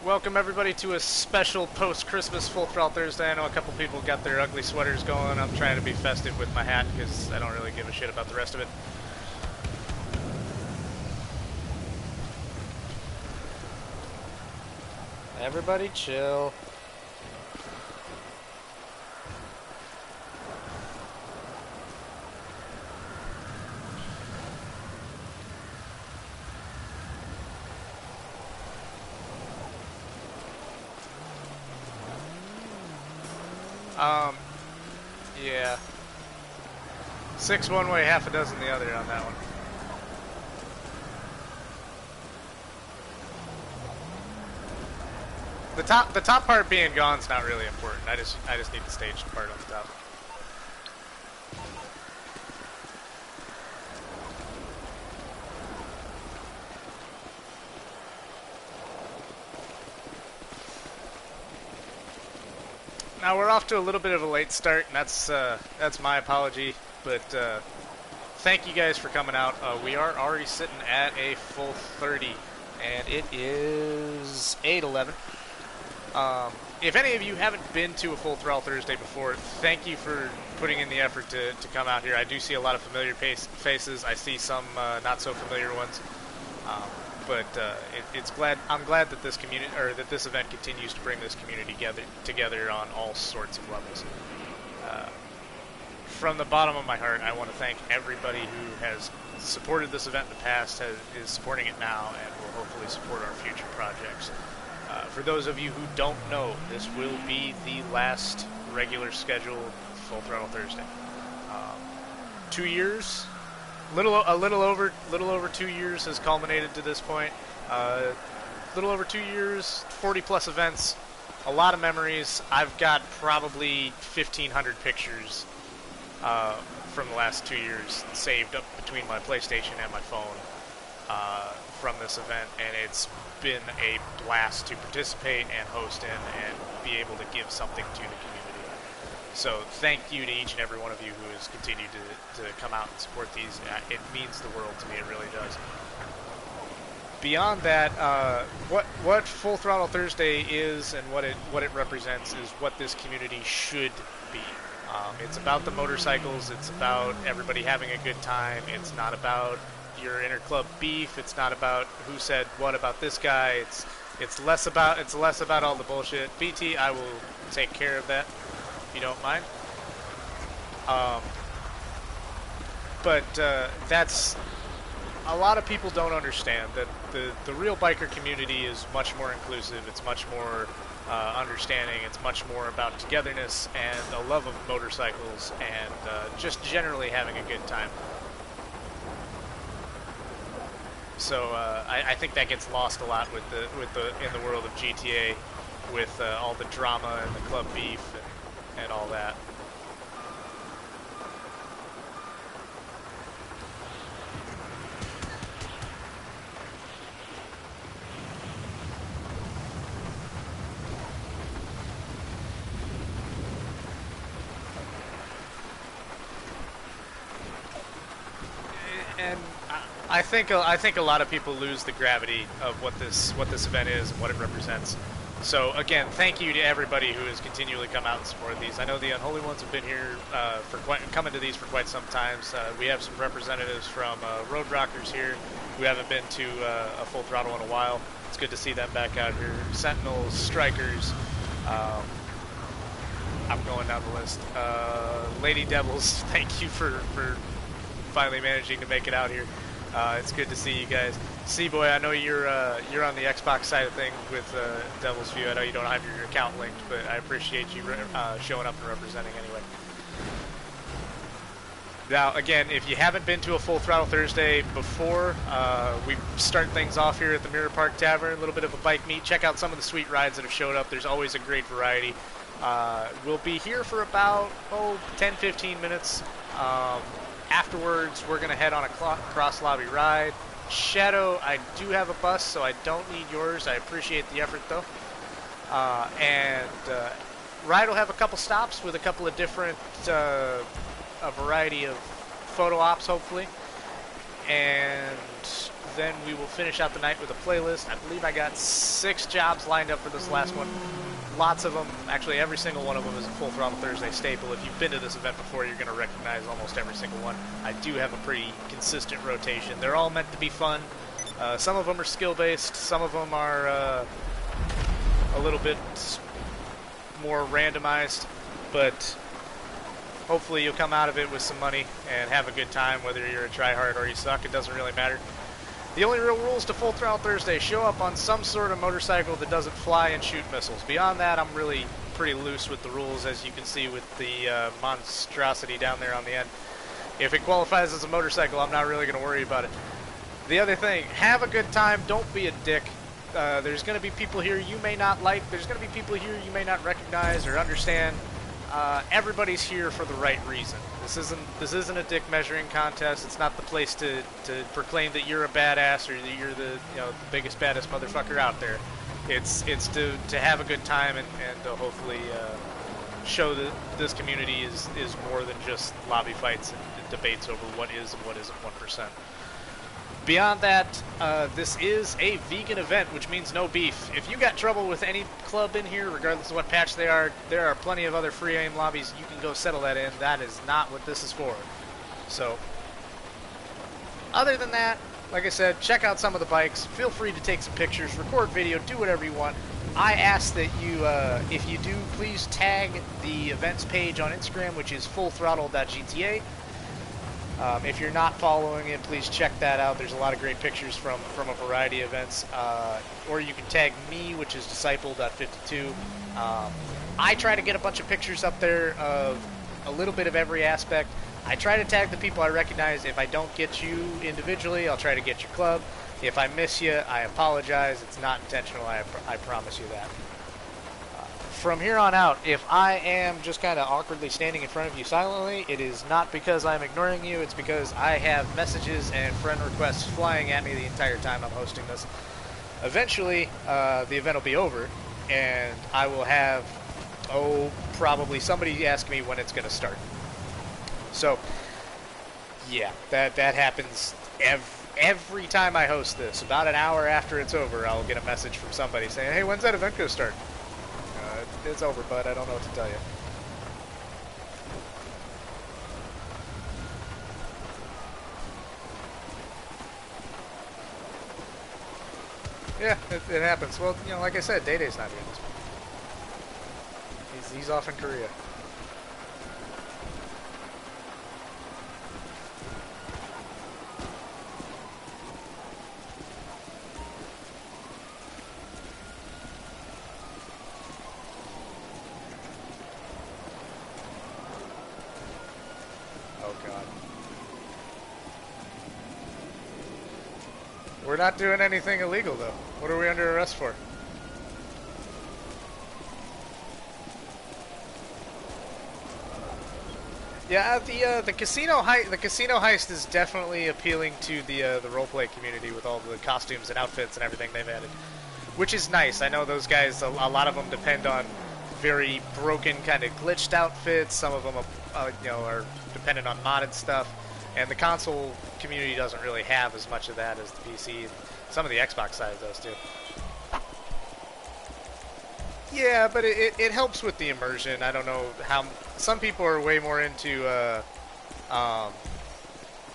Welcome everybody to a special post-Christmas Full Throttle Thursday. I know a couple people got their ugly sweaters going. I'm trying to be festive with my hat because I don't really give a shit about the rest of it. Everybody chill. Yeah. 6 one way, half a dozen the other on that one. The top part being gone is not really important. I just need the staged part on the top. Now we're off to a little bit of a late start, and that's my apology. But thank you guys for coming out. We are already sitting at a full 30, and it is 8:11. If any of you haven't been to a Full Throttle Thursday before, thank you for putting in the effort to come out here. I do see a lot of familiar faces. I see some not so familiar ones. But I'm glad that this community, or that this event continues to bring this community together on all sorts of levels. From the bottom of my heart, I want to thank everybody who has supported this event in the past, is supporting it now, and will hopefully support our future projects. For those of you who don't know, this will be the last regular scheduled Full Throttle Thursday. 2 years. A little over 2 years has culminated to this point. Little over 2 years, 40 plus events, a lot of memories. I've got probably 1,500 pictures from the last 2 years saved up between my PlayStation and my phone from this event, and it's been a blast to participate and host in and be able to give something to the community. So thank you to each and every one of you who has continued to come out and support these. It means the world to me. It really does. Beyond that, what Full Throttle Thursday is and what it represents is what this community should be. It's about the motorcycles. It's about everybody having a good time. It's not about your inter-club beef. It's not about who said what about this guy. It's less about all the bullshit. BT, I will take care of that, if you don't mind. But that's, a lot of people don't understand that the real biker community is much more inclusive. It's much more understanding. It's much more about togetherness and a love of motorcycles and just generally having a good time. So I think that gets lost a lot in the world of GTA, with all the drama and the club beef and all that. And I think a lot of people lose the gravity of what this event is and what it represents. So again, thank you to everybody who has continually come out and supported these. I know the Unholy Ones have been here coming to these for quite some time. We have some representatives from Road Rockers here who haven't been to a Full Throttle in a while. It's good to see them back out here. Sentinels, Strikers. I'm going down the list. Lady Devils, thank you for finally managing to make it out here. It's good to see you guys. C-Boy, I know you're on the Xbox side of things with Devil's View. I know you don't have your account linked, but I appreciate you showing up and representing anyway. Now, again, if you haven't been to a Full Throttle Thursday before, we start things off here at the Mirror Park Tavern, a little bit of a bike meet. Check out some of the sweet rides that have showed up. There's always a great variety. We'll be here for about 10-15 minutes. Afterwards, we're going to head on a cross-lobby ride. Shadow, I do have a bus, so I don't need yours. I appreciate the effort, though. Ride will have a couple stops with a couple of different, a variety of photo ops, hopefully. and then we will finish out the night with a playlist. I believe I got 6 jobs lined up for this last one. Lots of them, actually every single one of them is a Full Throttle Thursday staple. If you've been to this event before, you're going to recognize almost every single one. I do have a pretty consistent rotation. They're all meant to be fun. Some of them are skill-based, some of them are a little bit more randomized, but hopefully you'll come out of it with some money and have a good time, whether you're a tryhard or you suck. It doesn't really matter. The only real rules to Full Throttle Thursday: show up on some sort of motorcycle that doesn't fly and shoot missiles. Beyond that, I'm really pretty loose with the rules, as you can see with the monstrosity down there on the end. If it qualifies as a motorcycle, I'm not really going to worry about it. The other thing, have a good time. Don't be a dick. There's going to be people here you may not like. There's going to be people here you may not recognize or understand. Everybody's here for the right reason. This isn't a dick measuring contest. It's not the place to proclaim that you're a badass or that you're the the biggest baddest motherfucker out there. It's to have a good time and to hopefully show that this community is more than just lobby fights and debates over what is and what isn't 1%. Beyond that, this is a vegan event, which means no beef. If you got trouble with any club in here, regardless of what patch they are, there are plenty of other free aim lobbies. You can go settle that in. That is not what this is for. So, other than that, like I said, check out some of the bikes. Feel free to take some pictures, record video, do whatever you want. I ask that you, if you do, please tag the events page on Instagram, which is fullthrottle.gta. If you're not following it, please check that out. There's a lot of great pictures from a variety of events. Or you can tag me, which is disciple.52. I try to get a bunch of pictures up there of a little bit of every aspect. I try to tag the people I recognize. If I don't get you individually, I'll try to get your club. If I miss you, I apologize. It's not intentional. I promise you that. From here on out, if I am just kind of awkwardly standing in front of you silently, it is not because I'm ignoring you. It's because I have messages and friend requests flying at me the entire time I'm hosting this. Eventually, the event will be over, and I will have, probably somebody ask me when it's going to start. So, yeah, that happens every time I host this. About an hour after it's over, I'll get a message from somebody saying, hey, when's that event going to start? It's over, bud. I don't know what to tell you. Yeah, it happens. Well, like I said, Day-Day's not here this month. He's off in Korea. We're not doing anything illegal, though. What are we under arrest for? Yeah, the casino heist is definitely appealing to the roleplay community with all the costumes and outfits and everything they've added, which is nice. I know those guys. A lot of them depend on very broken, kind of glitched outfits. Some of them, are dependent on modded stuff. And the console community doesn't really have as much of that as the PC. Some of the Xbox side does too. Yeah, but it helps with the immersion. I don't know how... Some people are way more into the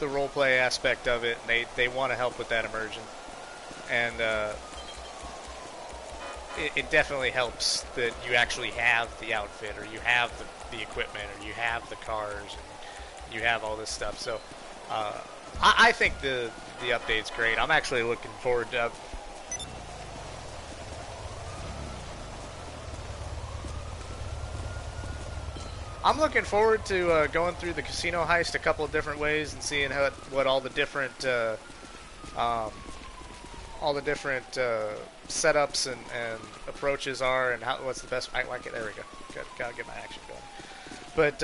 roleplay aspect of it, and they want to help with that immersion. And it definitely helps that you actually have the outfit, or you have the equipment, or you have the cars, and you have all this stuff. So I think the update's great. I'm actually looking forward to... I'm looking forward to going through the casino heist a couple of different ways and seeing what all the different setups and approaches are, and what's the best. There we go. Gotta get my action going. But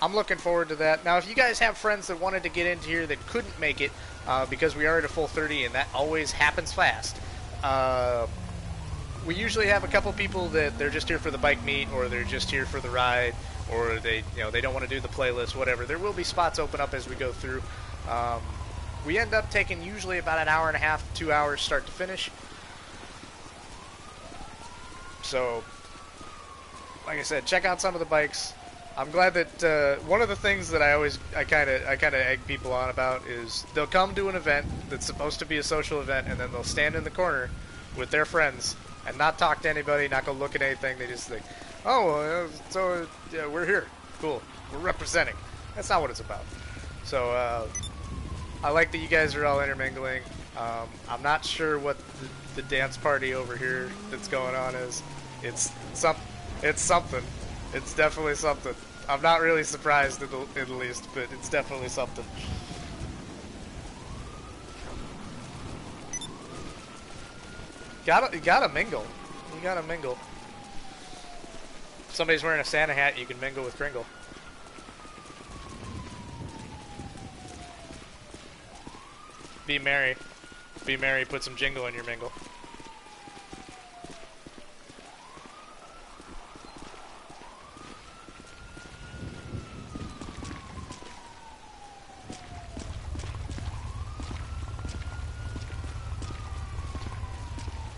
I'm looking forward to that. Now, if you guys have friends that wanted to get into here that couldn't make it because we are at a full 30, and that always happens fast. We usually have a couple people that they're just here for the bike meet, or they're just here for the ride, or they don't want to do the playlist, whatever. There will be spots open up as we go through. We end up taking usually about an hour and a half, 2 hours start to finish. So, like I said, check out some of the bikes. I'm glad that one of the things that I kind of egg people on about is they'll come to an event that's supposed to be a social event, and then they'll stand in the corner with their friends and not talk to anybody, not go look at anything. They just think, oh, so yeah, we're here, cool, we're representing. That's not what it's about. So I like that you guys are all intermingling. I'm not sure what the dance party over here that's going on is. It's something. It's definitely something. I'm not really surprised in the least, but it's definitely something. You gotta mingle. You gotta mingle. If somebody's wearing a Santa hat, you can mingle with Kringle. Be merry. Be merry, put some jingle in your mingle.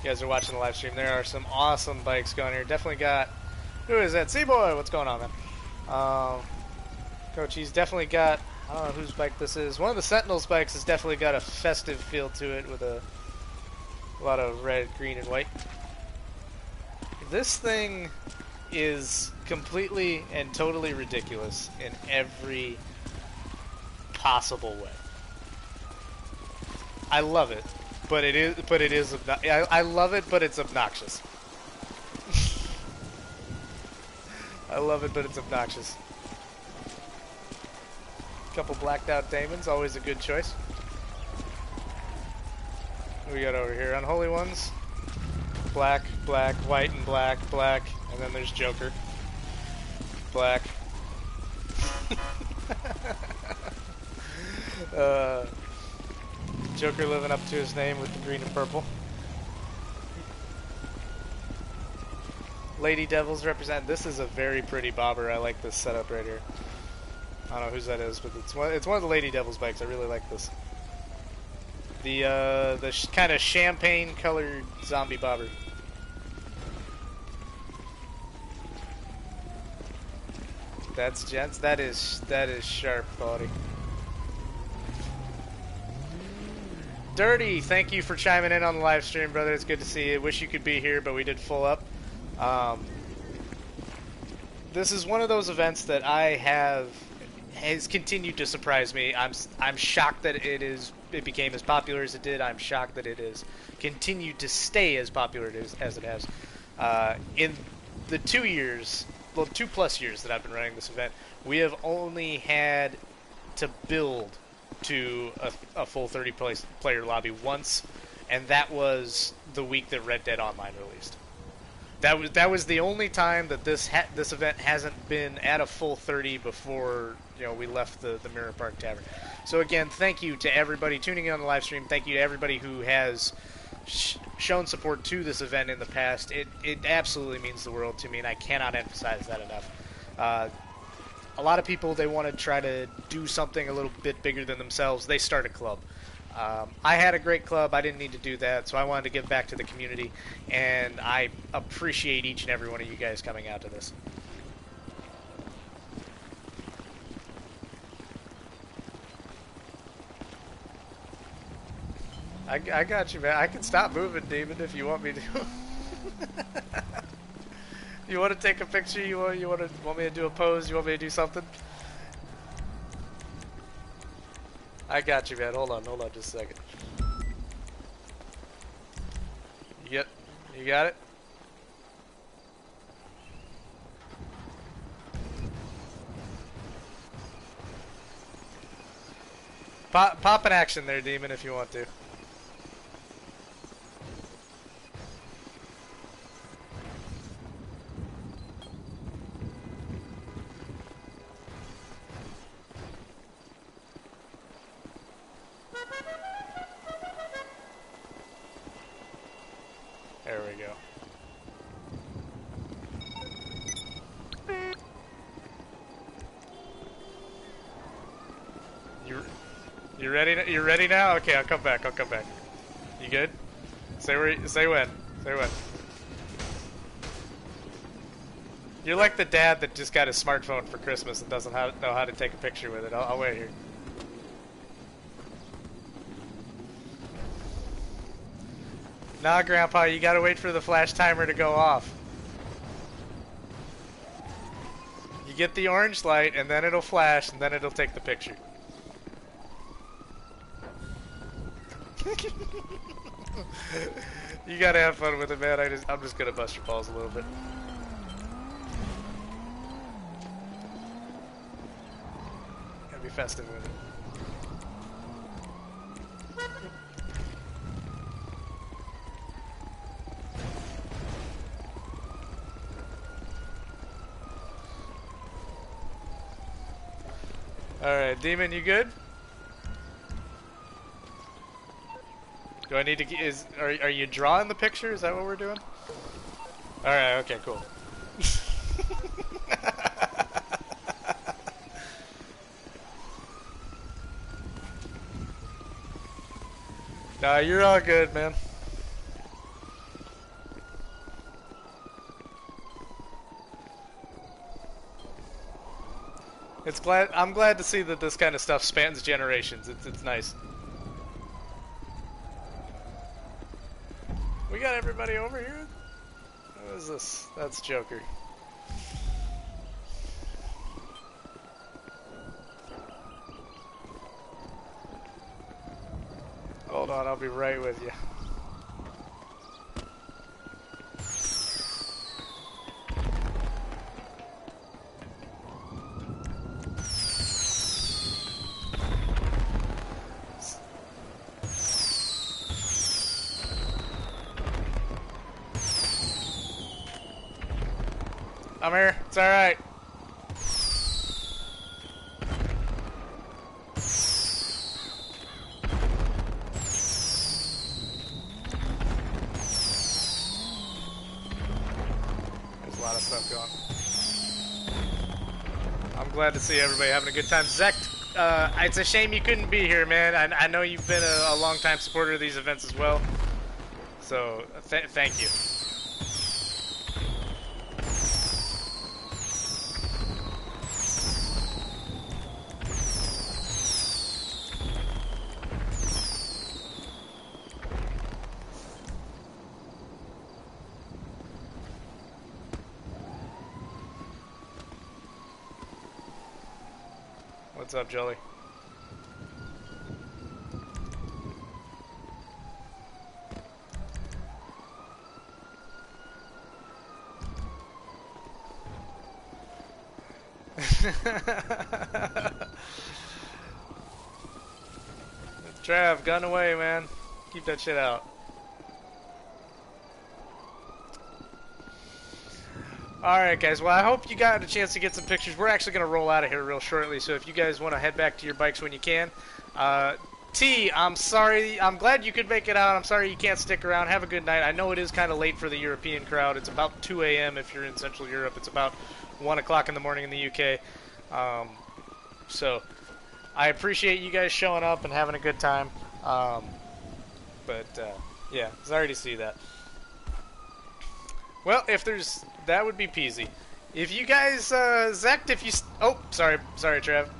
You guys are watching the live stream. There are some awesome bikes going here. Definitely got... Who is that? C-Boy! What's going on, man? Coach, he's definitely got... I don't know whose bike this is. One of the Sentinels bikes has definitely got a festive feel to it with a lot of red, green, and white. This thing is completely and totally ridiculous in every possible way. I love it. But it is, I love it, but it's obnoxious. I love it, but it's obnoxious. Couple blacked out Daemons, always a good choice. What do we got over here? Unholy Ones. Black, black, white and black, black, and then there's Joker. Black. Joker living up to his name with the green and purple. Lady Devils represent. This is a very pretty bobber. I like this setup right here. I don't know whose that is, but it's one of the Lady Devils bikes. I really like this. The kind of champagne colored zombie bobber. That's gents. That is sharp quality. Dirty, thank you for chiming in on the live stream, brother. It's good to see you. Wish you could be here, but we did full up. This is one of those events that has continued to surprise me. I'm shocked that it became as popular as it did. I'm shocked that it has continued to stay as popular as it has. In the 2 years, well, 2+ years that I've been running this event, we have only had to build to a full 30-player lobby once, and that was the week that Red Dead Online released. That was the only time that this event hasn't been at a full 30 before we left the Mirror Park Tavern. So again, thank you to everybody tuning in on the live stream. Thank you to everybody who has shown support to this event in the past. It absolutely means the world to me, and I cannot emphasize that enough. A lot of people, they want to try to do something a little bit bigger than themselves. They start a club. I had a great club. I didn't need to do that, so I wanted to give back to the community, and I appreciate each and every one of you guys coming out to this. I got you, man. I can stop moving, Demon, if you want me to. You want to take a picture? You want me to do a pose? You want me to do something? I got you, man. Hold on just a second. You got it? Pop an action there, Demon, if you want to. There we go. You ready? You ready now? Okay, I'll come back. I'll come back. You good? Say where. Say when. Say when. You're like the dad that just got his smartphone for Christmas and doesn't know how to take a picture with it. I'll wait here. Nah, Grandpa, you gotta wait for the flash timer to go off. You get the orange light, and then it'll flash, and then it'll take the picture. You gotta have fun with it, man. I'm just gonna bust your balls a little bit. Gotta be festive with it. Alright, Demon, you good? Do I need to are you drawing the picture? Is that what we're doing? Alright, okay, cool. Nah, you're all good, man. I'm glad to see that this kind of stuff spans generations. It's nice. We got everybody over here? What is this? That's Joker. Hold on, I'll be right with you. I'm here. It's alright. There's a lot of stuff going. I'm glad to see everybody having a good time. Zect, it's a shame you couldn't be here, man. I know you've been a long-time supporter of these events as well. So, thank you. What's up, Jolly? Trav, gun away, man. Keep that shit out. Alright guys, well I hope you got a chance to get some pictures. We're actually going to roll out of here real shortly, so if you guys want to head back to your bikes when you can. T, I'm sorry, I'm glad you could make it out. I'm sorry you can't stick around. Have a good night. I know it is kind of late for the European crowd. It's about 2 a.m. if you're in Central Europe. It's about 1 o'clock in the morning in the UK. So, I appreciate you guys showing up and having a good time. Yeah, sorry to see that. Well, if there's... that would be peasy. If you guys, Zect, if you... oh, sorry, Trav.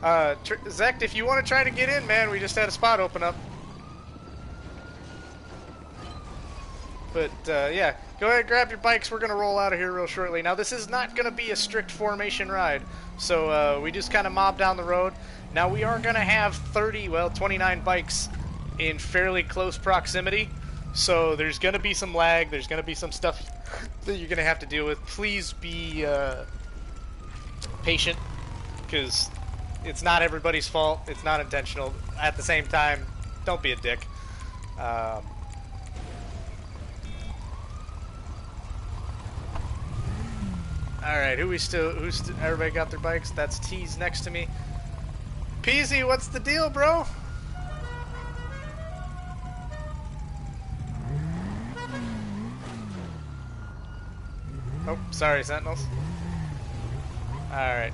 Zect, if you want to try to get in, man, we just had a spot open up. But, yeah, go ahead and grab your bikes. We're going to roll out of here real shortly. Now, this is not going to be a strict formation ride, so we just kind of mob down the road. Now, we are going to have 29 bikes in fairly close proximity. So there's going to be some lag, there's going to be some stuff that you're going to have to deal with. Please be patient, because it's not everybody's fault, it's not intentional. At the same time, don't be a dick. Alright, everybody got their bikes? That's T's next to me. Peasy, what's the deal, bro? Oh, sorry, Sentinels. Alright.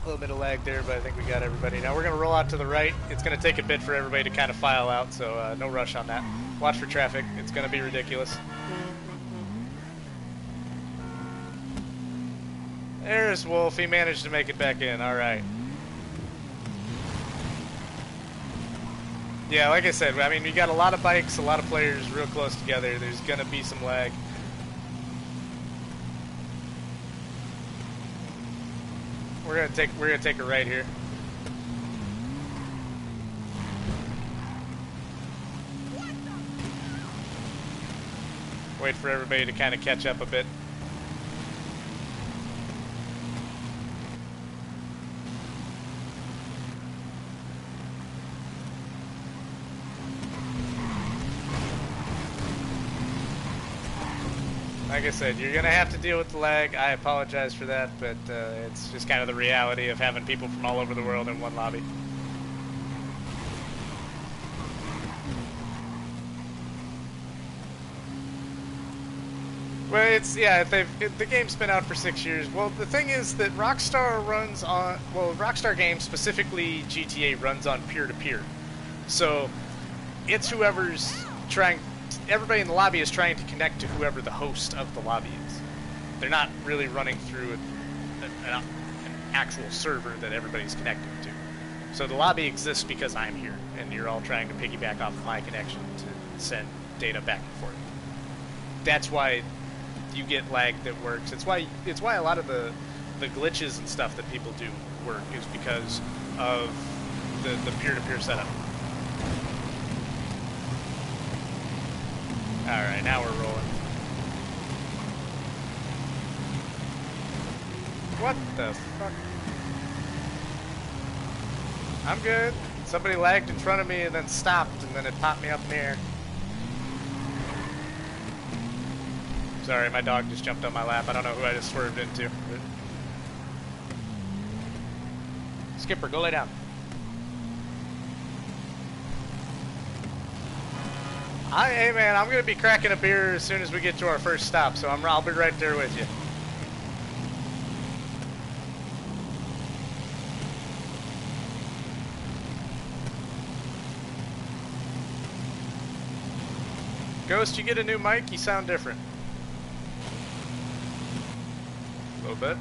A little bit of lag there, but I think we got everybody. Now we're going to roll out to the right. It's going to take a bit for everybody to kind of file out, so no rush on that. Watch for traffic. It's going to be ridiculous. There's Wolf. He managed to make it back in. All right. Yeah, like I said, I mean, you got a lot of bikes, a lot of players real close together. There's going to be some lag. We're gonna take a right here. Wait for everybody to kind of catch up a bit. Like I said, you're going to have to deal with the lag. I apologize for that, but it's just kind of the reality of having people from all over the world in one lobby. Well, the game's been out for 6 years. Well, the thing is that Rockstar runs on, Rockstar Games, specifically GTA, runs on peer-to-peer. So, it's whoever's trying, everybody in the lobby is trying to connect to whoever the host of the lobby is. They're not really running through an actual server that everybody's connected to. So the lobby exists because I'm here, and you're all trying to piggyback off of my connection to send data back and forth. That's why you get lag that works. It's why a lot of the glitches and stuff that people do work, is because of the peer-to-peer setup. Alright, now we're rolling. What the fuck? I'm good. Somebody lagged in front of me and then stopped, and then it popped me up in the air. Sorry, my dog just jumped on my lap. I don't know who I just swerved into. Skipper, go lay down. Hey man, I'm gonna be cracking a beer as soon as we get to our first stop, so I'll be right there with you. Ghost, you get a new mic? You sound different. A little bit.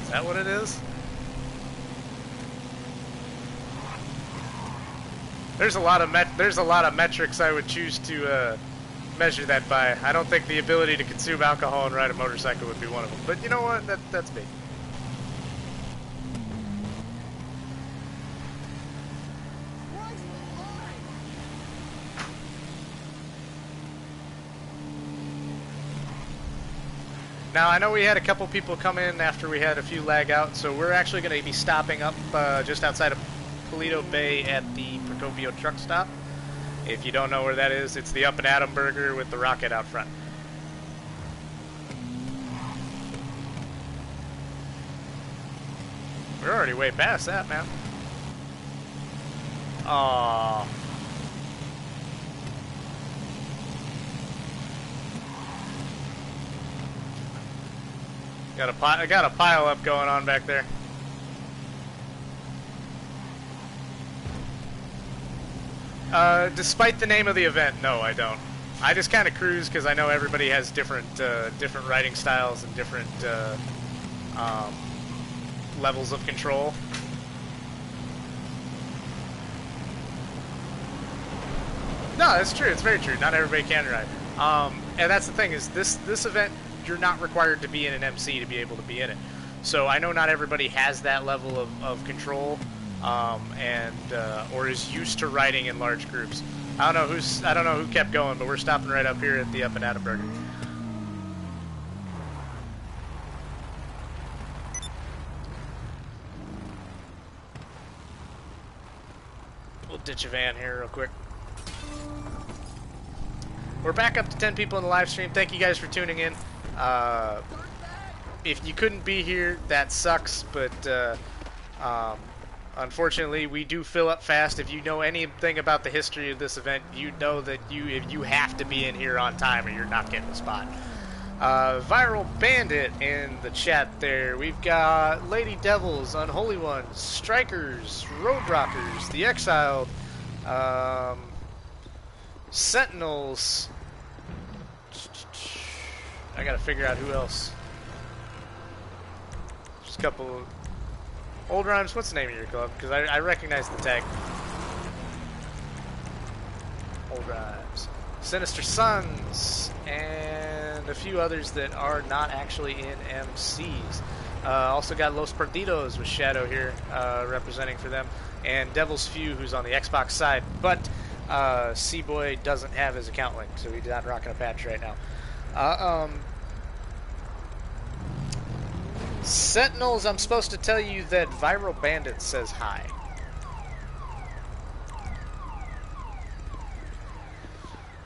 Is that what it is? There's a lot of metrics I would choose to measure that by. I don't think the ability to consume alcohol and ride a motorcycle would be one of them. But you know what? That's me. Now, I know we had a couple people come in after we had a few lag out, so we're actually going to be stopping up just outside of Paleto Bay at the Procopio truck stop. If you don't know where that is, it's the Up and Atom burger with the rocket out front. We're already way past that, man. Aww. I got a pile up going on back there. Despite the name of the event, no, I don't. I just kind of cruise because I know everybody has different riding styles and different levels of control. No, that's true. It's very true. Not everybody can ride. And that's the thing, is this event, you're not required to be in an MC to be able to be in it. So I know not everybody has that level of control, or is used to riding in large groups. I don't know who kept going, but we're stopping right up here at the Up and Atom burger. We'll ditch a van here real quick. we're back up to 10 people in the live stream. Thank you guys for tuning in. If you couldn't be here, that sucks, but unfortunately, we do fill up fast. If you know anything about the history of this event, you know that you have to be in here on time or you're not getting a spot. Viral Bandit in the chat there. We've got Lady Devils, Unholy Ones, Strikers, Road Rockers, The Exiled, Sentinels. I gotta figure out who else. Just a couple. Old Rhymes, what's the name of your club? Because I recognize the tag. Old Rhymes. Sinister Sons, and a few others that are not actually in MCs. Also got Los Perdidos with Shadow here representing for them, and Devil's Few, who's on the Xbox side. But C-Boy doesn't have his account link, so he's not rocking a patch right now. Sentinels, I'm supposed to tell you that Viral Bandit says hi.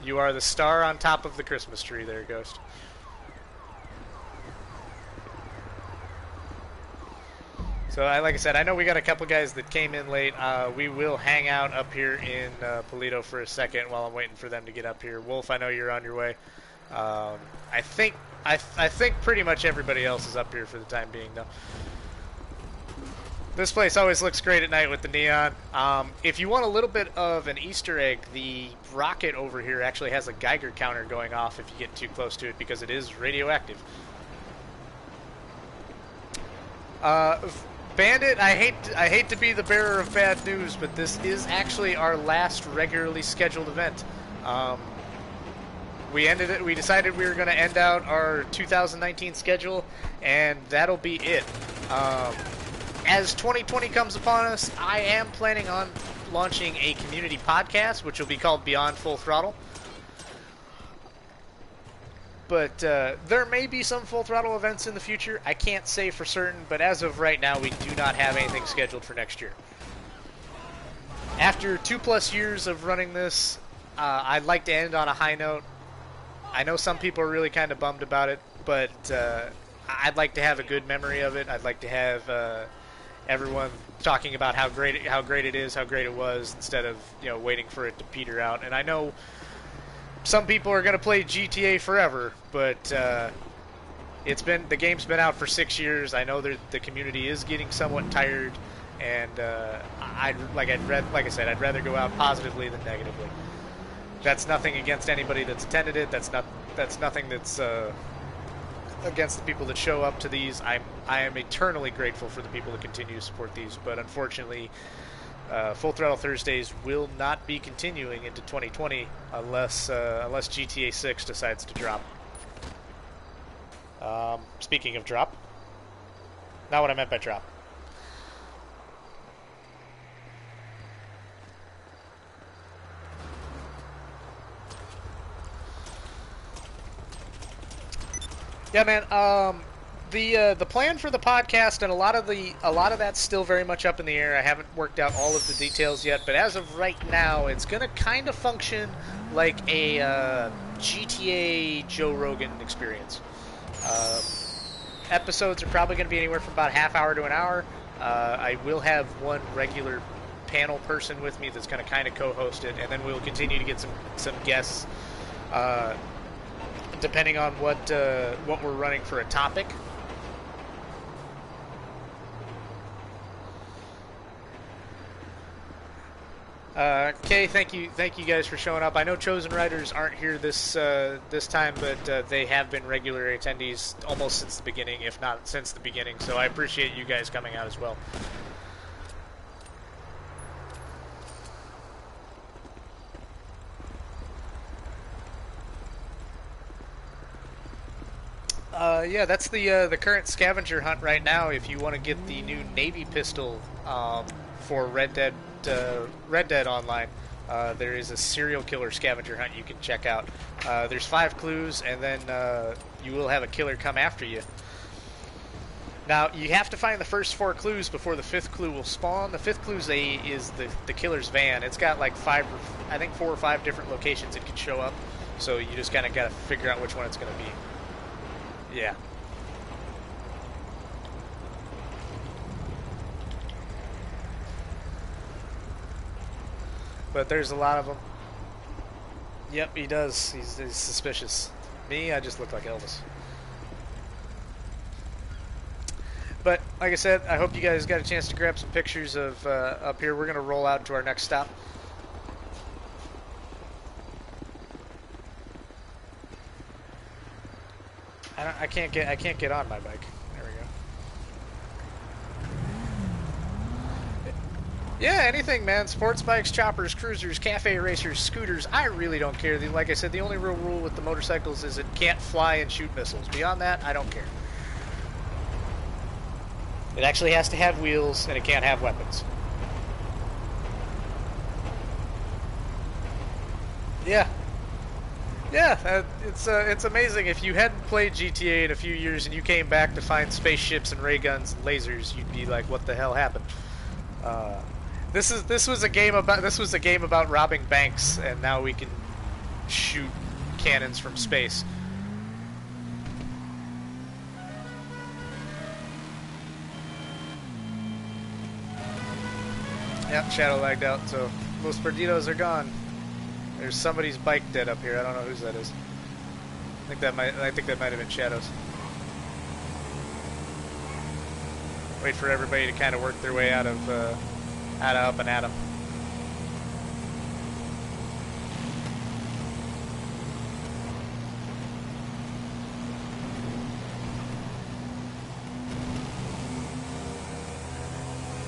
You are the star on top of the Christmas tree there, Ghost. So, like I said, I know we got a couple guys that came in late. We will hang out up here in Polito for a second while I'm waiting for them to get up here. Wolf, I know you're on your way. I think pretty much everybody else is up here for the time being, though. This place always looks great at night with the neon. If you want a little bit of an Easter egg, the rocket over here actually has a Geiger counter going off if you get too close to it because it is radioactive. Bandit, I hate to be the bearer of bad news, but this is actually our last regularly scheduled event. We decided we were going to end out our 2019 schedule, and that'll be it. As 2020 comes upon us, I am planning on launching a community podcast, which will be called Beyond Full Throttle. But there may be some Full Throttle events in the future. I can't say for certain, but as of right now, we do not have anything scheduled for next year. After 2+ years of running this, I'd like to end on a high note. I know some people are really kind of bummed about it, but I'd like to have a good memory of it. I'd like to have everyone talking about how great it is, how great it was, instead of waiting for it to peter out. And I know some people are going to play GTA forever, but the game's been out for 6 years. I know the community is getting somewhat tired, and I'd rather go out positively than negatively. That's nothing against anybody that's attended it. That's nothing that's against the people that show up to these. I am eternally grateful for the people that continue to support these, but unfortunately, Full Throttle Thursdays will not be continuing into 2020 unless GTA 6 decides to drop. Speaking of drop, not what I meant by drop. Yeah, man. The plan for the podcast and a lot of that's still very much up in the air. I haven't worked out all of the details yet, but as of right now, it's gonna kind of function like a GTA Joe Rogan experience. Episodes are probably going to be anywhere from about a half hour to an hour. I will have one regular panel person with me that's going to kind of co-host it, and then we'll continue to get some guests. Depending on what we're running for a topic. Okay, thank you guys for showing up. I know Chosen Riders aren't here this time, but they have been regular attendees almost since the beginning, if not since the beginning. So I appreciate you guys coming out as well. Yeah, that's the current scavenger hunt right now. If you want to get the new Navy pistol for Red Dead Online, there is a serial killer scavenger hunt you can check out. There's 5 clues, and then you will have a killer come after you. Now, you have to find the first 4 clues before the 5th clue will spawn. The 5th clue is the killer's van. It's got like 4 or 5 different locations it can show up. So you just kind of got to figure out which one it's going to be. Yeah. But there's a lot of them. Yep, he does. He's suspicious. Me, I just look like Elvis. But like I said, I hope you guys got a chance to grab some pictures of up here. We're gonna roll out to our next stop. I can't get on my bike. There we go. Yeah, anything, man. Sports bikes, choppers, cruisers, cafe racers, scooters. I really don't care. Like I said, the only real rule with the motorcycles is it can't fly and shoot missiles. Beyond that, I don't care. It actually has to have wheels, and it can't have weapons. Yeah. Yeah, it's amazing. If you hadn't played GTA in a few years and you came back to find spaceships and ray guns and lasers, you'd be like, "What the hell happened?" This was a game about robbing banks, and now we can shoot cannons from space. Yep, shadow lagged out, so Los Perdidos are gone. There's somebody's bike dead up here. I don't know whose that is. I think that might have been Shadow's. Wait for everybody to kind of work their way out of up and at 'em.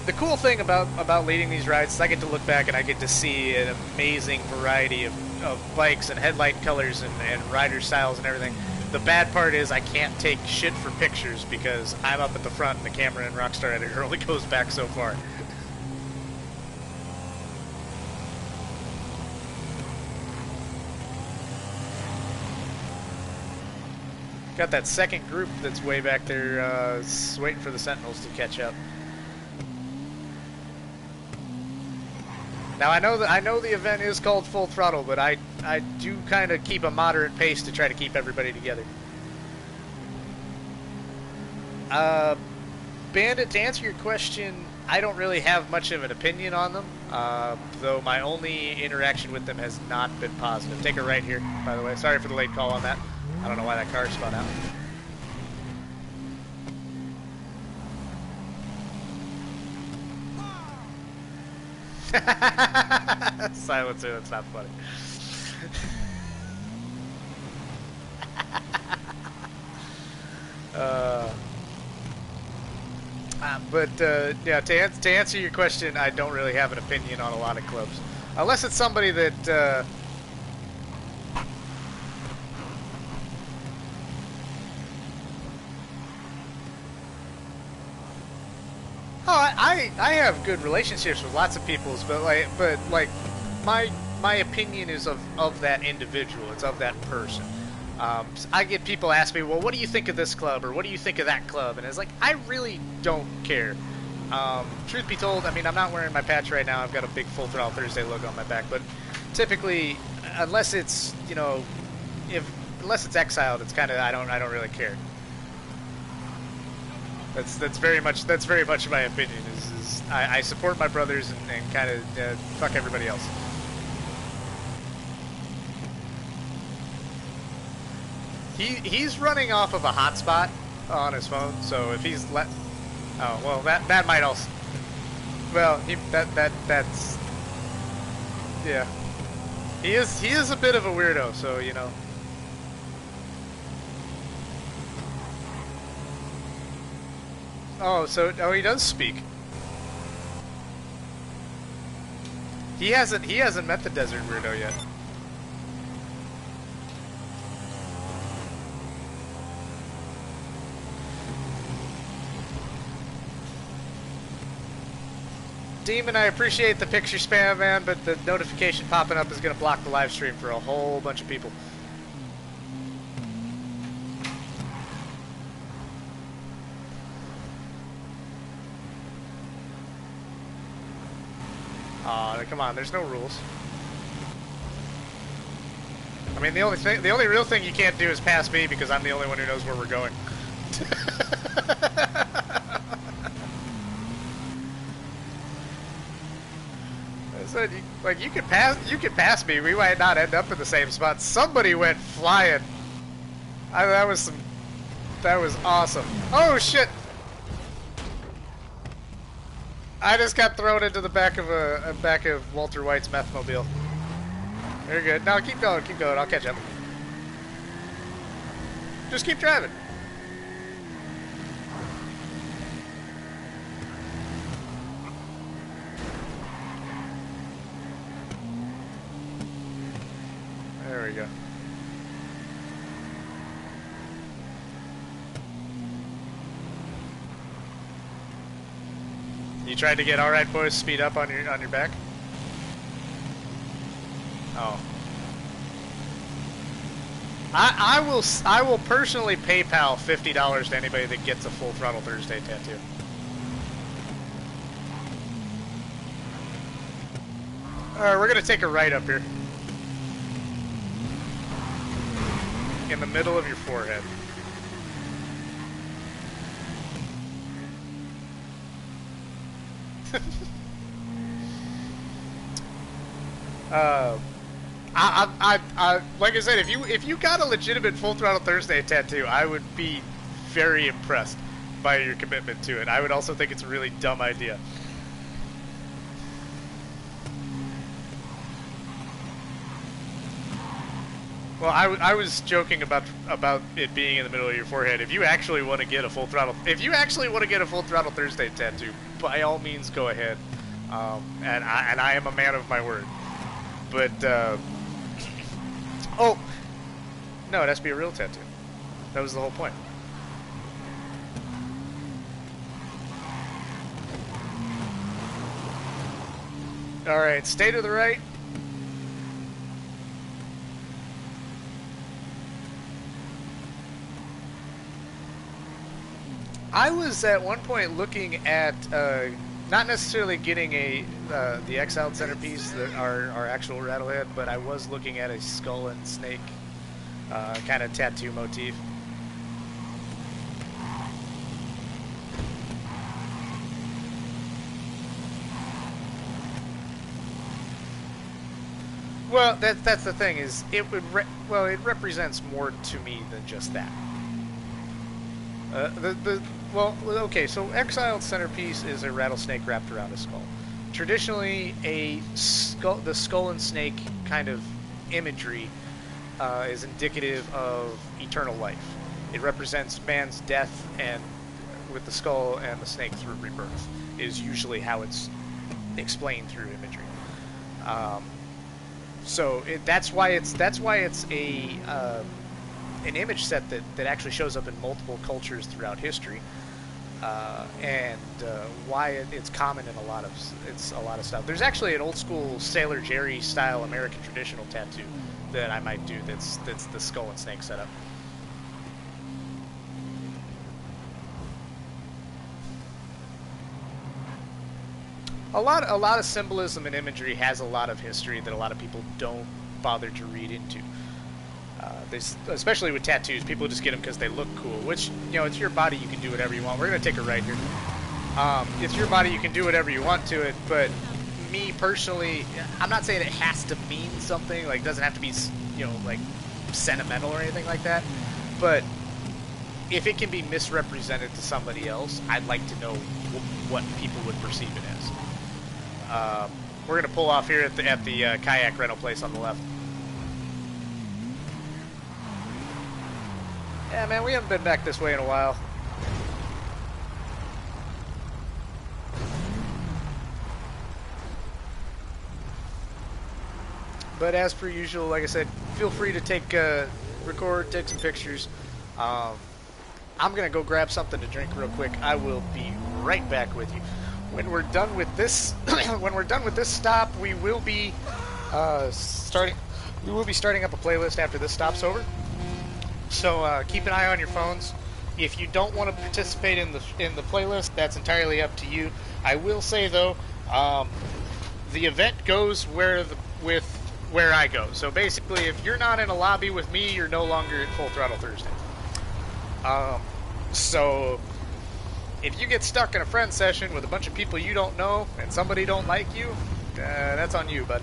The cool thing about leading these rides is I get to look back and I get to see an amazing variety of bikes and headlight colors and rider styles and everything. The bad part is I can't take shit for pictures because I'm up at the front and the camera in Rockstar Editor only goes back so far. Got that second group that's way back there waiting for the Sentinels to catch up. Now I know the event is called Full Throttle, but I do kind of keep a moderate pace to try to keep everybody together. Bandit, to answer your question, I don't really have much of an opinion on them, though my only interaction with them has not been positive. Take a right here, by the way. Sorry for the late call on that. I don't know why that car spun out. Silencer, that's not funny. Yeah, to answer your question, I don't really have an opinion on a lot of clubs. Unless it's somebody that... I have good relationships with lots of people, but like my opinion is of that individual. It's of that person. I get people ask me, well, what do you think of this club, or what do you think of that club? And it's like, I really don't care. Truth be told, I mean, I'm not wearing my patch right now. I've got a big Full Throttle Thursday logo on my back, but typically, unless it's, you know, unless it's exiled, it's kind of, I don't really care. That's very much my opinion. Is I support my brothers and kind of fuck everybody else. He's running off of a hotspot on his phone, so if he's oh well, that might also, well, that's yeah, he is a bit of a weirdo, so you know. Oh, he does speak. He hasn't met the desert weirdo yet. Demon, I appreciate the picture spam, man, but the notification popping up is going to block the live stream for a whole bunch of people. Aw, come on, there's no rules. I mean, the only real thing you can't do is pass me because I'm the only one who knows where we're going. I said, you could pass me. We might not end up in the same spot. Somebody went flying. That was awesome. Oh shit! I just got thrown into the back of Walter White's methmobile. Very good. No, keep going, keep going. I'll catch up. Just keep driving. There we go. You tried to get all right, boys. Speed up on your back. Oh. I will personally PayPal $50 to anybody that gets a Full Throttle Thursday tattoo. Alright, we're gonna take a right up here. In the middle of your forehead. Like I said, if you got a legitimate Full Throttle Thursday tattoo, I would be very impressed by your commitment to it. I would also think it's a really dumb idea. Well, I was joking about it being in the middle of your forehead. If you actually want to get a Full Throttle Thursday tattoo, by all means go ahead. And I am a man of my word. But oh no, it has to be a real tattoo. That was the whole point. All right, stay to the right. I was at one point looking at not necessarily getting the exiled centerpiece, our actual Rattlehead, but I was looking at a skull and snake kind of tattoo motif. Well, that's the thing, is it represents more to me than just that. Well, okay, so exiled centerpiece is a rattlesnake wrapped around a skull. Traditionally, the skull and snake kind of imagery is indicative of eternal life. It represents man's death, and with the skull and the snake through rebirth is usually how it's explained through imagery. So that's why it's an image set that actually shows up in multiple cultures throughout history, and why it's common in a lot of stuff. There's actually an old school Sailor Jerry style American traditional tattoo that I might do. That's the skull and snake setup. A lot of symbolism and imagery has a lot of history that a lot of people don't bother to read into. Especially with tattoos, people just get them because they look cool, which, you know, it's your body, you can do whatever you want. We're going to take a right here. It's your body, you can do whatever you want to it, but me personally, I'm not saying it has to mean something, like, it doesn't have to be, you know, like, sentimental or anything like that, but if it can be misrepresented to somebody else, I'd like to know what people would perceive it as. We're going to pull off here at the kayak rental place on the left. Yeah, man, we haven't been back this way in a while. But as per usual, like I said, feel free to record, take some pictures. I'm gonna go grab something to drink real quick. I will be right back with you. When we're done with this, stop, we will be starting up a playlist after this stop's over. So keep an eye on your phones. If you don't want to participate in the playlist, that's entirely up to you. I will say though, the event goes with where I go. So basically, if you're not in a lobby with me, you're no longer at Full Throttle Thursday. Um, so if you get stuck in a friend session with a bunch of people you don't know and somebody don't like you, that's on you, bud.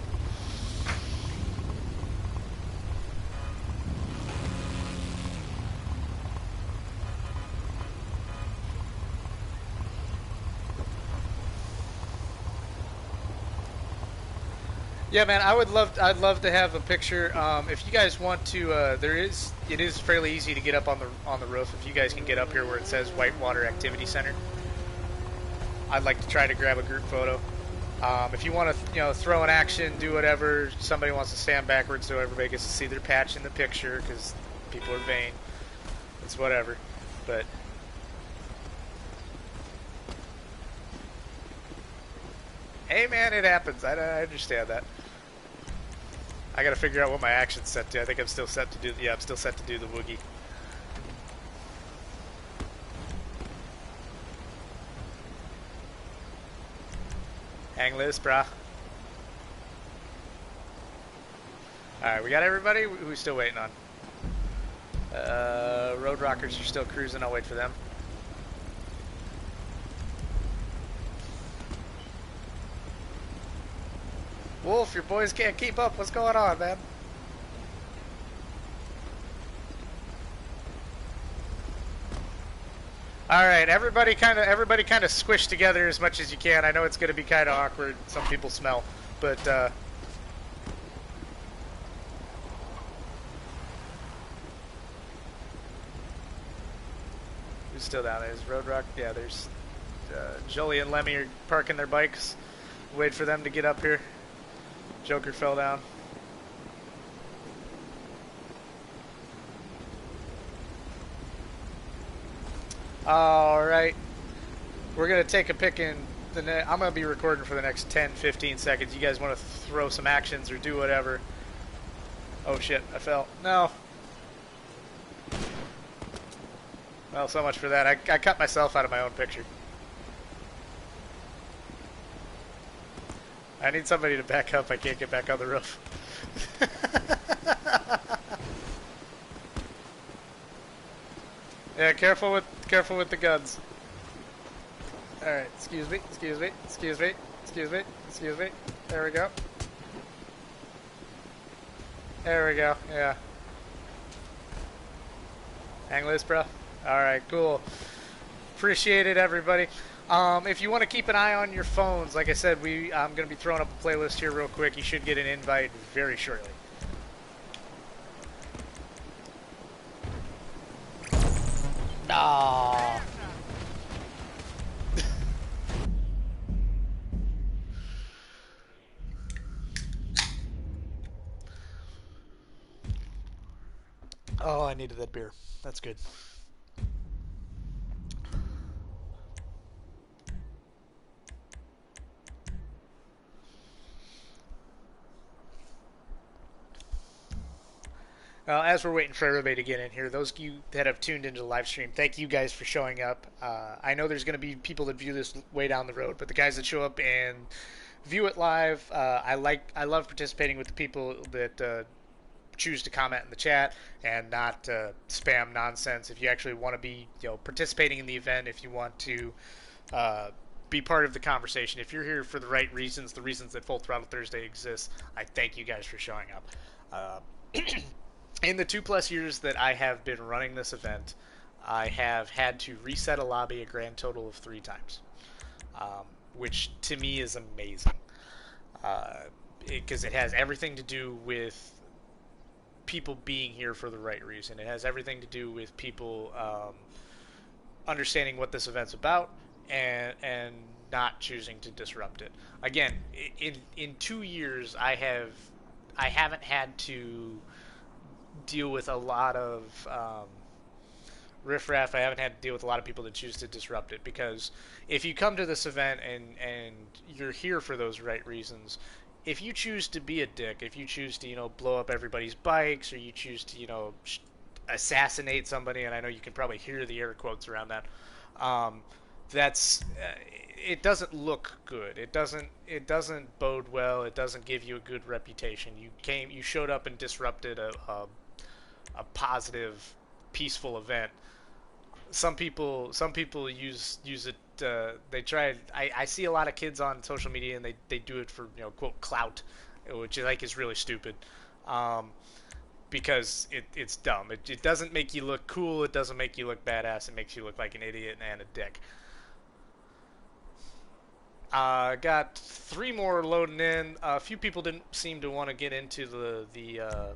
Yeah, man, I'd love to have a picture. If you guys want to, it is fairly easy to get up on the roof. If you guys can get up here where it says Whitewater Activity Center, I'd like to try to grab a group photo. If you want to, throw an action, do whatever. Somebody wants to stand backwards so everybody gets to see their patch in the picture because people are vain. It's whatever, but. Hey man, it happens. I understand that. I gotta figure out what my action's set to. I think I'm still set to do. Yeah, I'm still set to do the woogie. Hang loose, brah. Alright, we got everybody? Who's still waiting on? Road Rockers are still cruising. I'll wait for them. Wolf, your boys can't keep up. What's going on, man? All right, everybody kind of squish together as much as you can. I know it's going to be kind of awkward. Some people smell, but who's still down there? Is Road Rock? Yeah, there's Jolie and Lemmy are parking their bikes. Wait for them to get up here. Joker fell down. All right. We're going to take a pick in I'm going to be recording for the next 10-15 seconds. You guys want to throw some actions or do whatever. Oh shit, I fell. No. Well, so much for that. I cut myself out of my own picture. I need somebody to back up. I can't get back on the roof. Yeah, careful with the guns. All right, excuse me. There we go. There we go. Yeah. Hang loose, bro. All right, cool. Appreciate it, everybody. If you want to keep an eye on your phones, like I said, I'm going to be throwing up a playlist here real quick. You should get an invite very shortly. Aww. Oh, I needed that beer. That's good. As we're waiting for everybody to get in here, those of you that have tuned into the live stream, thank you guys for showing up. I know there's going to be people that view this way down the road, but the guys that show up and view it live, I love participating with the people that choose to comment in the chat and not spam nonsense. If you actually want to be, participating in the event, if you want to be part of the conversation, if you're here for the right reasons, the reasons that Full Throttle Thursday exists, I thank you guys for showing up. In the 2+ years that I have been running this event, I have had to reset a lobby a grand total of 3 times, which to me is amazing, because it has everything to do with people being here for the right reason. It has everything to do with people understanding what this event's about and not choosing to disrupt it. Again, in 2 years, I haven't had to deal with a lot of riffraff. I haven't had to deal with a lot of people that choose to disrupt it, because if you come to this event and you're here for those right reasons, if you choose to be a dick, if you choose to blow up everybody's bikes, or you choose to assassinate somebody, and I know you can probably hear the air quotes around that, that's it doesn't look good. It doesn't bode well. It doesn't give you a good reputation. You showed up and disrupted a positive, peaceful event. Some people use it. They try. I see a lot of kids on social media and they do it for quote clout, which I think is really stupid. Um, because it's dumb. It doesn't make you look cool. It doesn't make you look badass. It makes you look like an idiot and a dick. Got three more loading in. A few people didn't seem to want to get into the.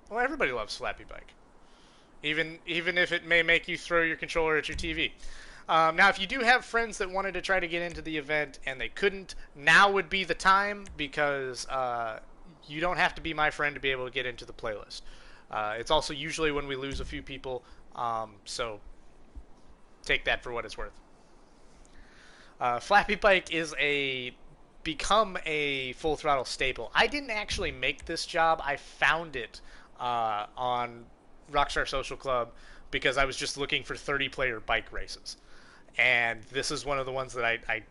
Well, everybody loves Flappy Bike, even if it may make you throw your controller at your TV. Now, if you do have friends that wanted to try to get into the event and they couldn't, now would be the time because you don't have to be my friend to be able to get into the playlist. It's also usually when we lose a few people, so take that for what it's worth. Flappy Bike is become a Full Throttle staple. I didn't actually make this job. I found it on Rockstar Social Club because I was just looking for 30-player bike races. And this is one of the ones that I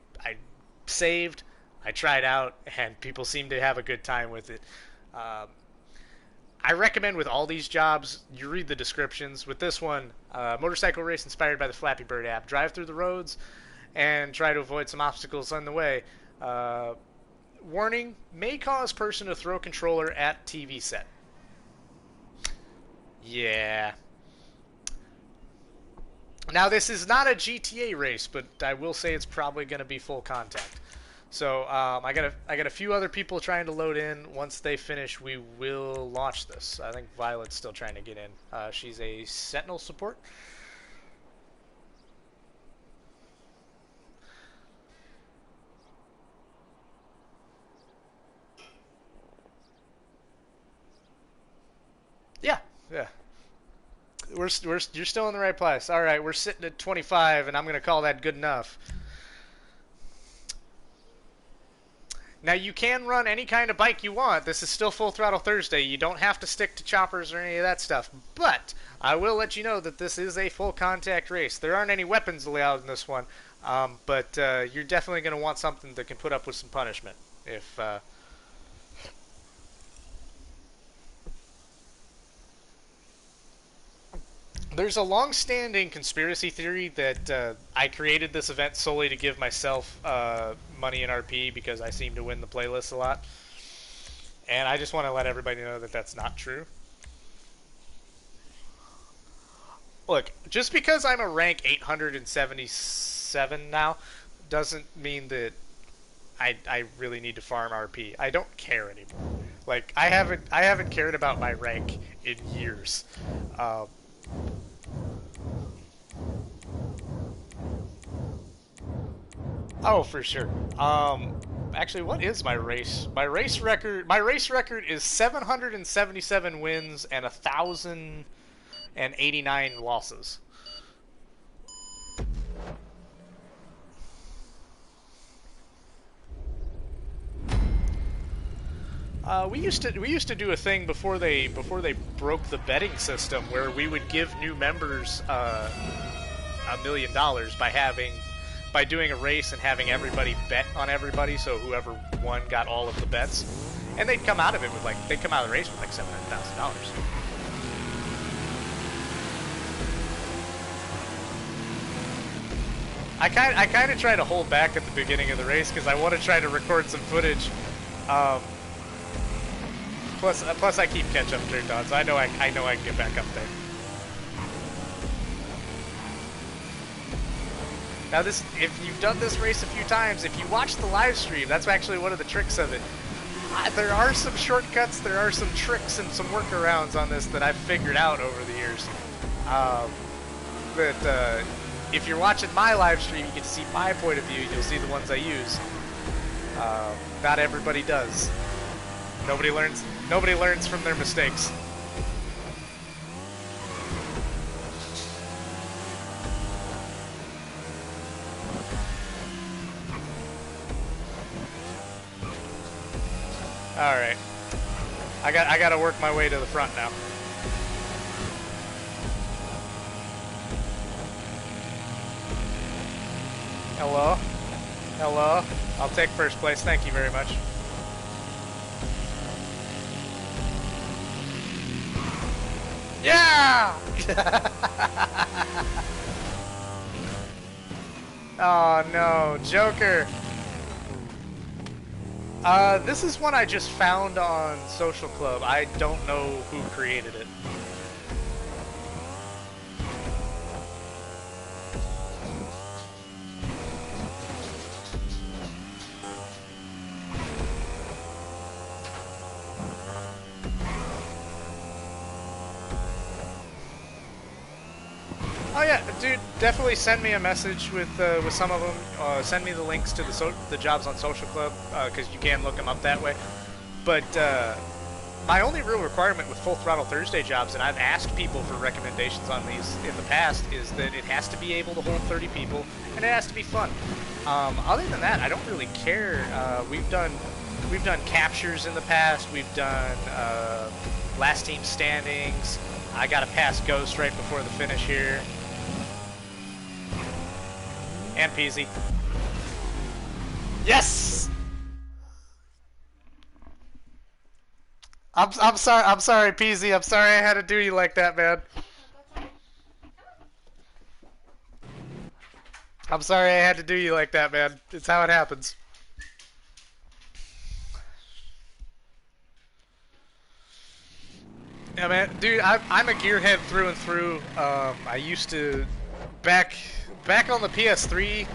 saved, I tried out, and people seem to have a good time with it. I recommend with all these jobs, you read the descriptions. With this one, motorcycle race inspired by the Flappy Bird app. Drive through the roads and try to avoid some obstacles on the way. Warning, may cause person to throw controller at TV set. Yeah. Now, this is not a GTA race, but I will say it's probably going to be full contact. So I got a few other people trying to load in. Once they finish, we will launch this. I think Violet's still trying to get in. She's a Sentinel support. Yeah, yeah. You're still in the right place. All right, we're sitting at 25, and I'm going to call that good enough. Now, you can run any kind of bike you want. This is still Full Throttle Thursday. You don't have to stick to choppers or any of that stuff. But I will let you know that this is a full contact race. There aren't any weapons allowed in this one, but you're definitely going to want something that can put up with some punishment. If There's a long-standing conspiracy theory that I created this event solely to give myself money in RP because I seem to win the playlist a lot. And I just want to let everybody know that that's not true. Look, just because I'm a rank 877 now doesn't mean that I really need to farm RP. I don't care anymore. Like I haven't cared about my rank in years. Oh, for sure. Actually, what is my race? My race record is 777 wins and 1,089 losses. We used to do a thing before they broke the betting system where we would give new members $1 million by doing a race and having everybody bet on everybody, so whoever won got all of the bets, and they'd come out of it with they'd come out of the race with like $700,000. I kind of try to hold back at the beginning of the race because I want to try to record some footage. Plus I keep catch-up turned on, so I know I can get back up there. Now if you've done this race a few times, if you watch the live stream, that's actually one of the tricks of it. There are some shortcuts, there are some tricks and some workarounds on this that I've figured out over the years. If you're watching my live stream, you get to see my point of view, you'll see the ones I use. Not everybody does. Nobody learns from their mistakes. All right, I got to work my way to the front now. Hello? Hello? I'll take first place. Thank you very much. Yeah! Oh no, Joker. This is one I just found on Social Club. I don't know who created it. Oh yeah, dude, definitely send me a message with some of them. Send me the links to the jobs on Social Club because you can look them up that way. But my only real requirement with Full Throttle Thursday jobs, and I've asked people for recommendations on these in the past, is that it has to be able to hold 30 people and it has to be fun. Other than that, I don't really care. We've done captures in the past. We've done last team standings. I got to pass Ghost right before the finish here. And Peasy. Yes! I'm sorry, Peasy. I'm sorry I had to do you like that, man. I'm sorry I had to do you like that, man. It's how it happens. Yeah, man, dude, I'm a gearhead through and through. I used to back on the PS3.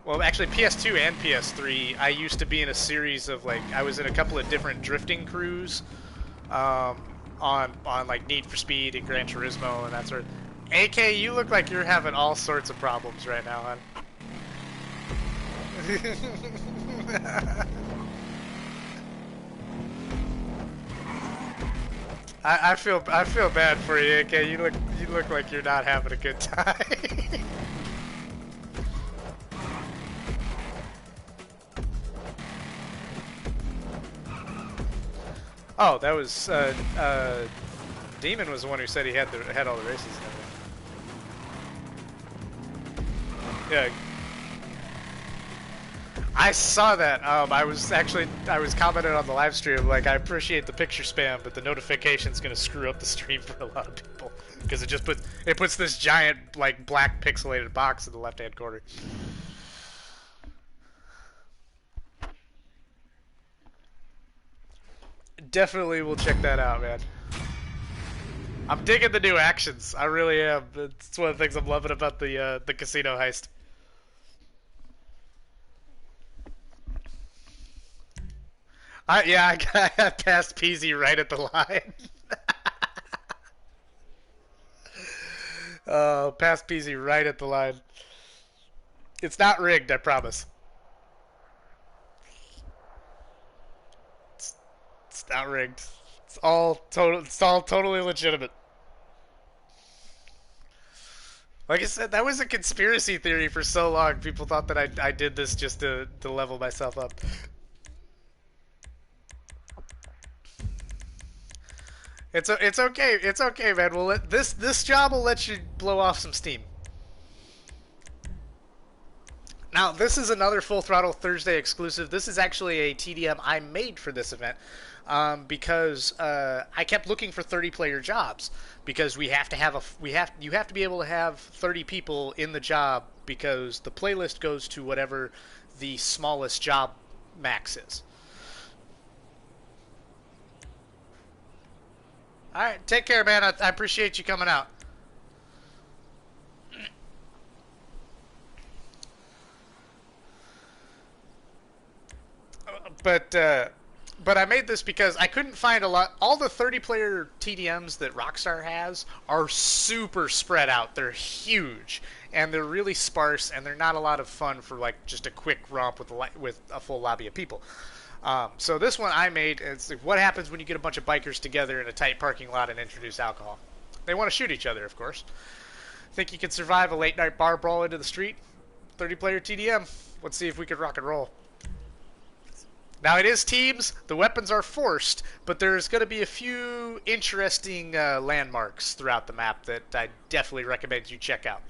Well, actually, PS2 and PS3. I used to be in a series of I was in a couple of different drifting crews, on like Need for Speed and Gran Turismo and that sort of. AK, you look like you're having all sorts of problems right now, hon. I feel bad for you, AK. You look like you're not having a good time. Oh, that was Demon was the one who said he had all the races and everything. Yeah. I saw that. I was commenting on the live stream like I appreciate the picture spam, but the notification's gonna screw up the stream for a lot of people because it puts this giant like black pixelated box in the left hand corner. Definitely will check that out, man. I'm digging the new actions. I really am. It's one of the things I'm loving about the casino heist. I got past Peasy right at the line. Past Peasy right at the line. It's not rigged, I promise. It's not rigged. It's all totally legitimate. Like I said, that was a conspiracy theory for so long. People thought that I did this just to level myself up. It's okay. It's okay, man. We'll let this job will let you blow off some steam. Now, this is another Full Throttle Thursday exclusive. This is actually a TDM I made for this event because I kept looking for 30-player jobs because you have to be able to have 30 people in the job because the playlist goes to whatever the smallest job max is. All right, take care, man. I appreciate you coming out. But I made this because I couldn't find a lot. All the 30-player TDMs that Rockstar has are super spread out. They're huge and they're really sparse and they're not a lot of fun for like just a quick romp with a full lobby of people. So this one I made. It's like, what happens when you get a bunch of bikers together in a tight parking lot and introduce alcohol? They want to shoot each other, of course. Think you can survive a late night bar brawl into the street? 30-player TDM. Let's see if we can rock and roll. Now it is teams, the weapons are forced, but there's going to be a few interesting landmarks throughout the map that I definitely recommend you check out.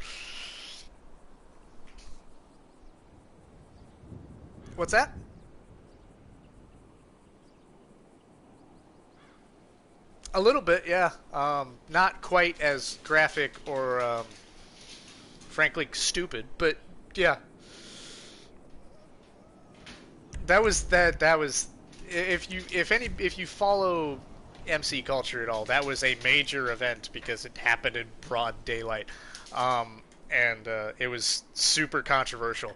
What's that? A little bit, yeah. Not quite as graphic or, frankly, stupid, but yeah. That was that. That was if you follow MC culture at all, that was a major event because it happened in broad daylight, and it was super controversial.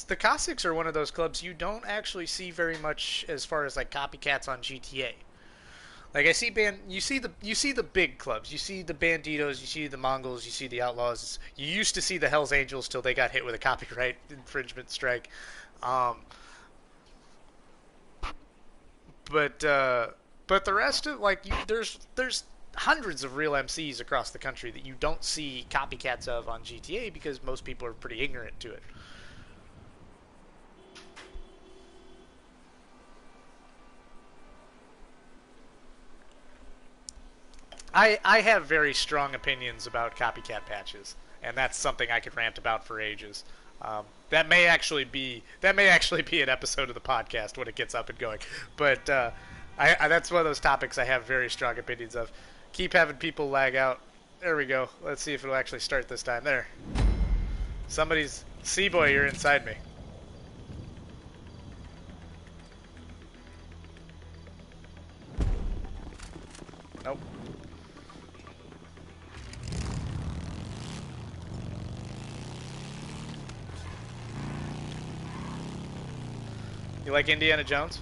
The Cossacks are one of those clubs you don't actually see very much as far as like copycats on GTA. Like I see you see the big clubs, you see the Banditos, you see the Mongols, you see the Outlaws. You used to see the Hell's Angels till they got hit with a copyright infringement strike. Um, but uh, but the rest of like there's hundreds of real MCs across the country that you don't see copycats of on GTA because most people are pretty ignorant to it. I have very strong opinions about copycat patches, and that's something I could rant about for ages. That may actually be an episode of the podcast when it gets up and going. But that's one of those topics I have very strong opinions of. Keep having people lag out. There we go. Let's see if it'll actually start this time. There. Somebody's C-boy, you're inside me. Nope. You like Indiana Jones?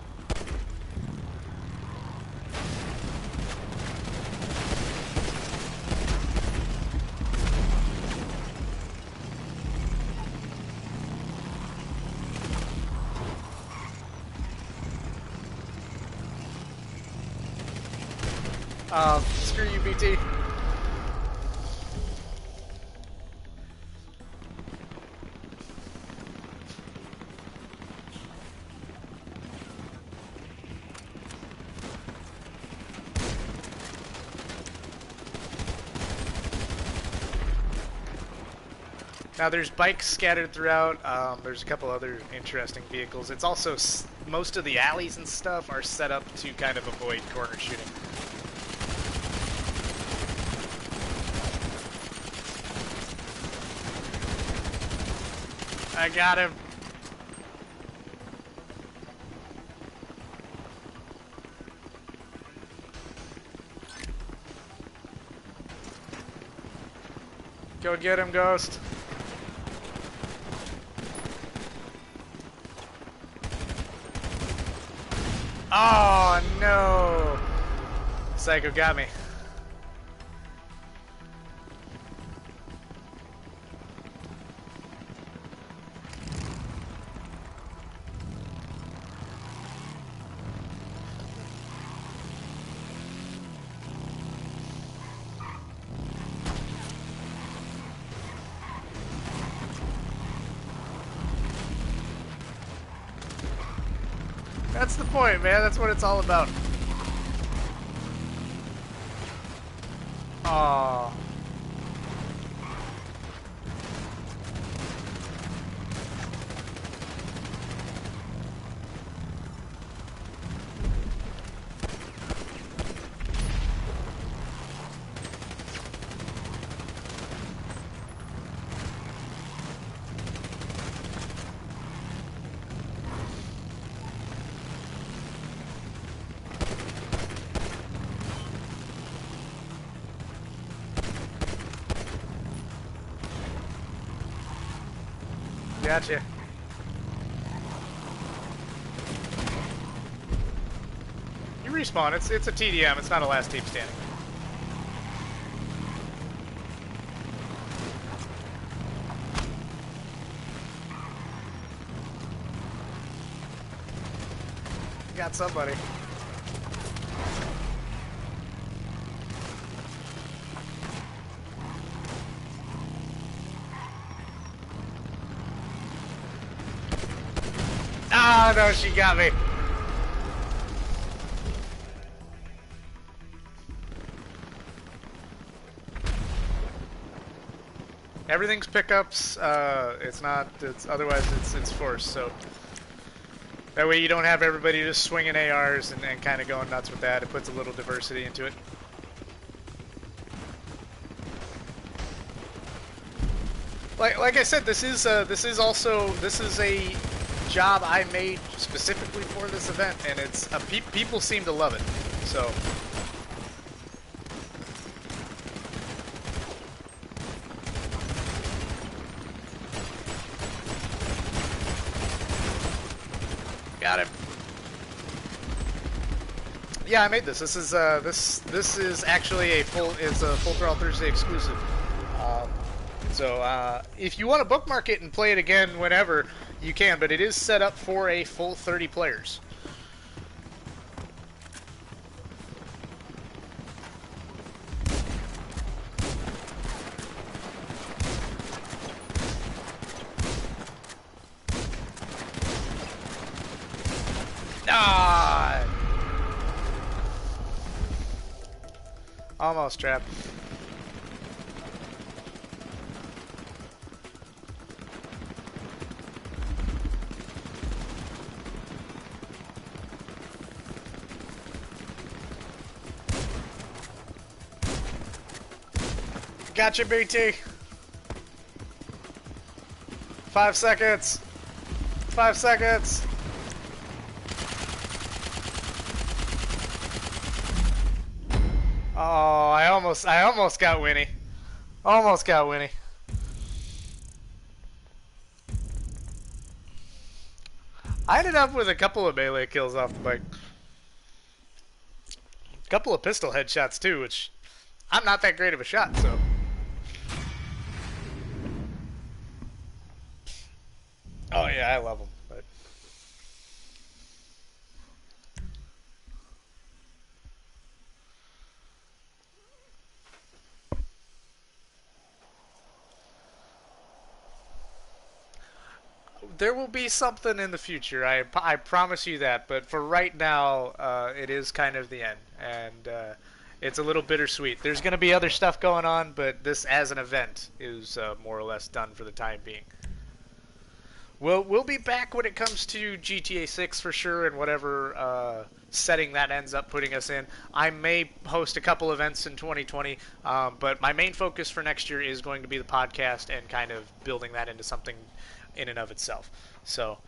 Screw you, BT. Now there's bikes scattered throughout. There's a couple other interesting vehicles. It's also most of the alleys and stuff are set up to kind of avoid corner shooting. I got him. Go get him, Ghost. Oh, no. Psycho got me. That's the point, man. That's what it's all about. Aww. Gotcha. You respawn. It's a TDM. It's not a last team standing. Got somebody. Ah, no, she got me. Everything's pickups. It's not. It's otherwise it's force. So that way you don't have everybody just swinging ARs and kind of going nuts with that. It puts a little diversity into it. Like I said, this is a job I made specifically for this event, and it's people seem to love it. So. Got him. Yeah, I made this. This is actually a full Throttle Thursday exclusive. So if you want to bookmark it and play it again whenever, you can. But it is set up for a full 30 players. Ah! Almost trapped. Gotcha, BT. 5 seconds. 5 seconds. Oh, I almost got Winnie. Almost got Winnie. I ended up with a couple of melee kills off the bike. A couple of pistol headshots too, which I'm not that great of a shot, so. Oh yeah, I love them. But there will be something in the future. I promise you that. But for right now, it is kind of the end, and it's a little bittersweet. There's going to be other stuff going on, but this as an event is more or less done for the time being. We'll be back when it comes to GTA 6 for sure, and whatever setting that ends up putting us in. I may host a couple events in 2020, but my main focus for next year is going to be the podcast and kind of building that into something in and of itself. So.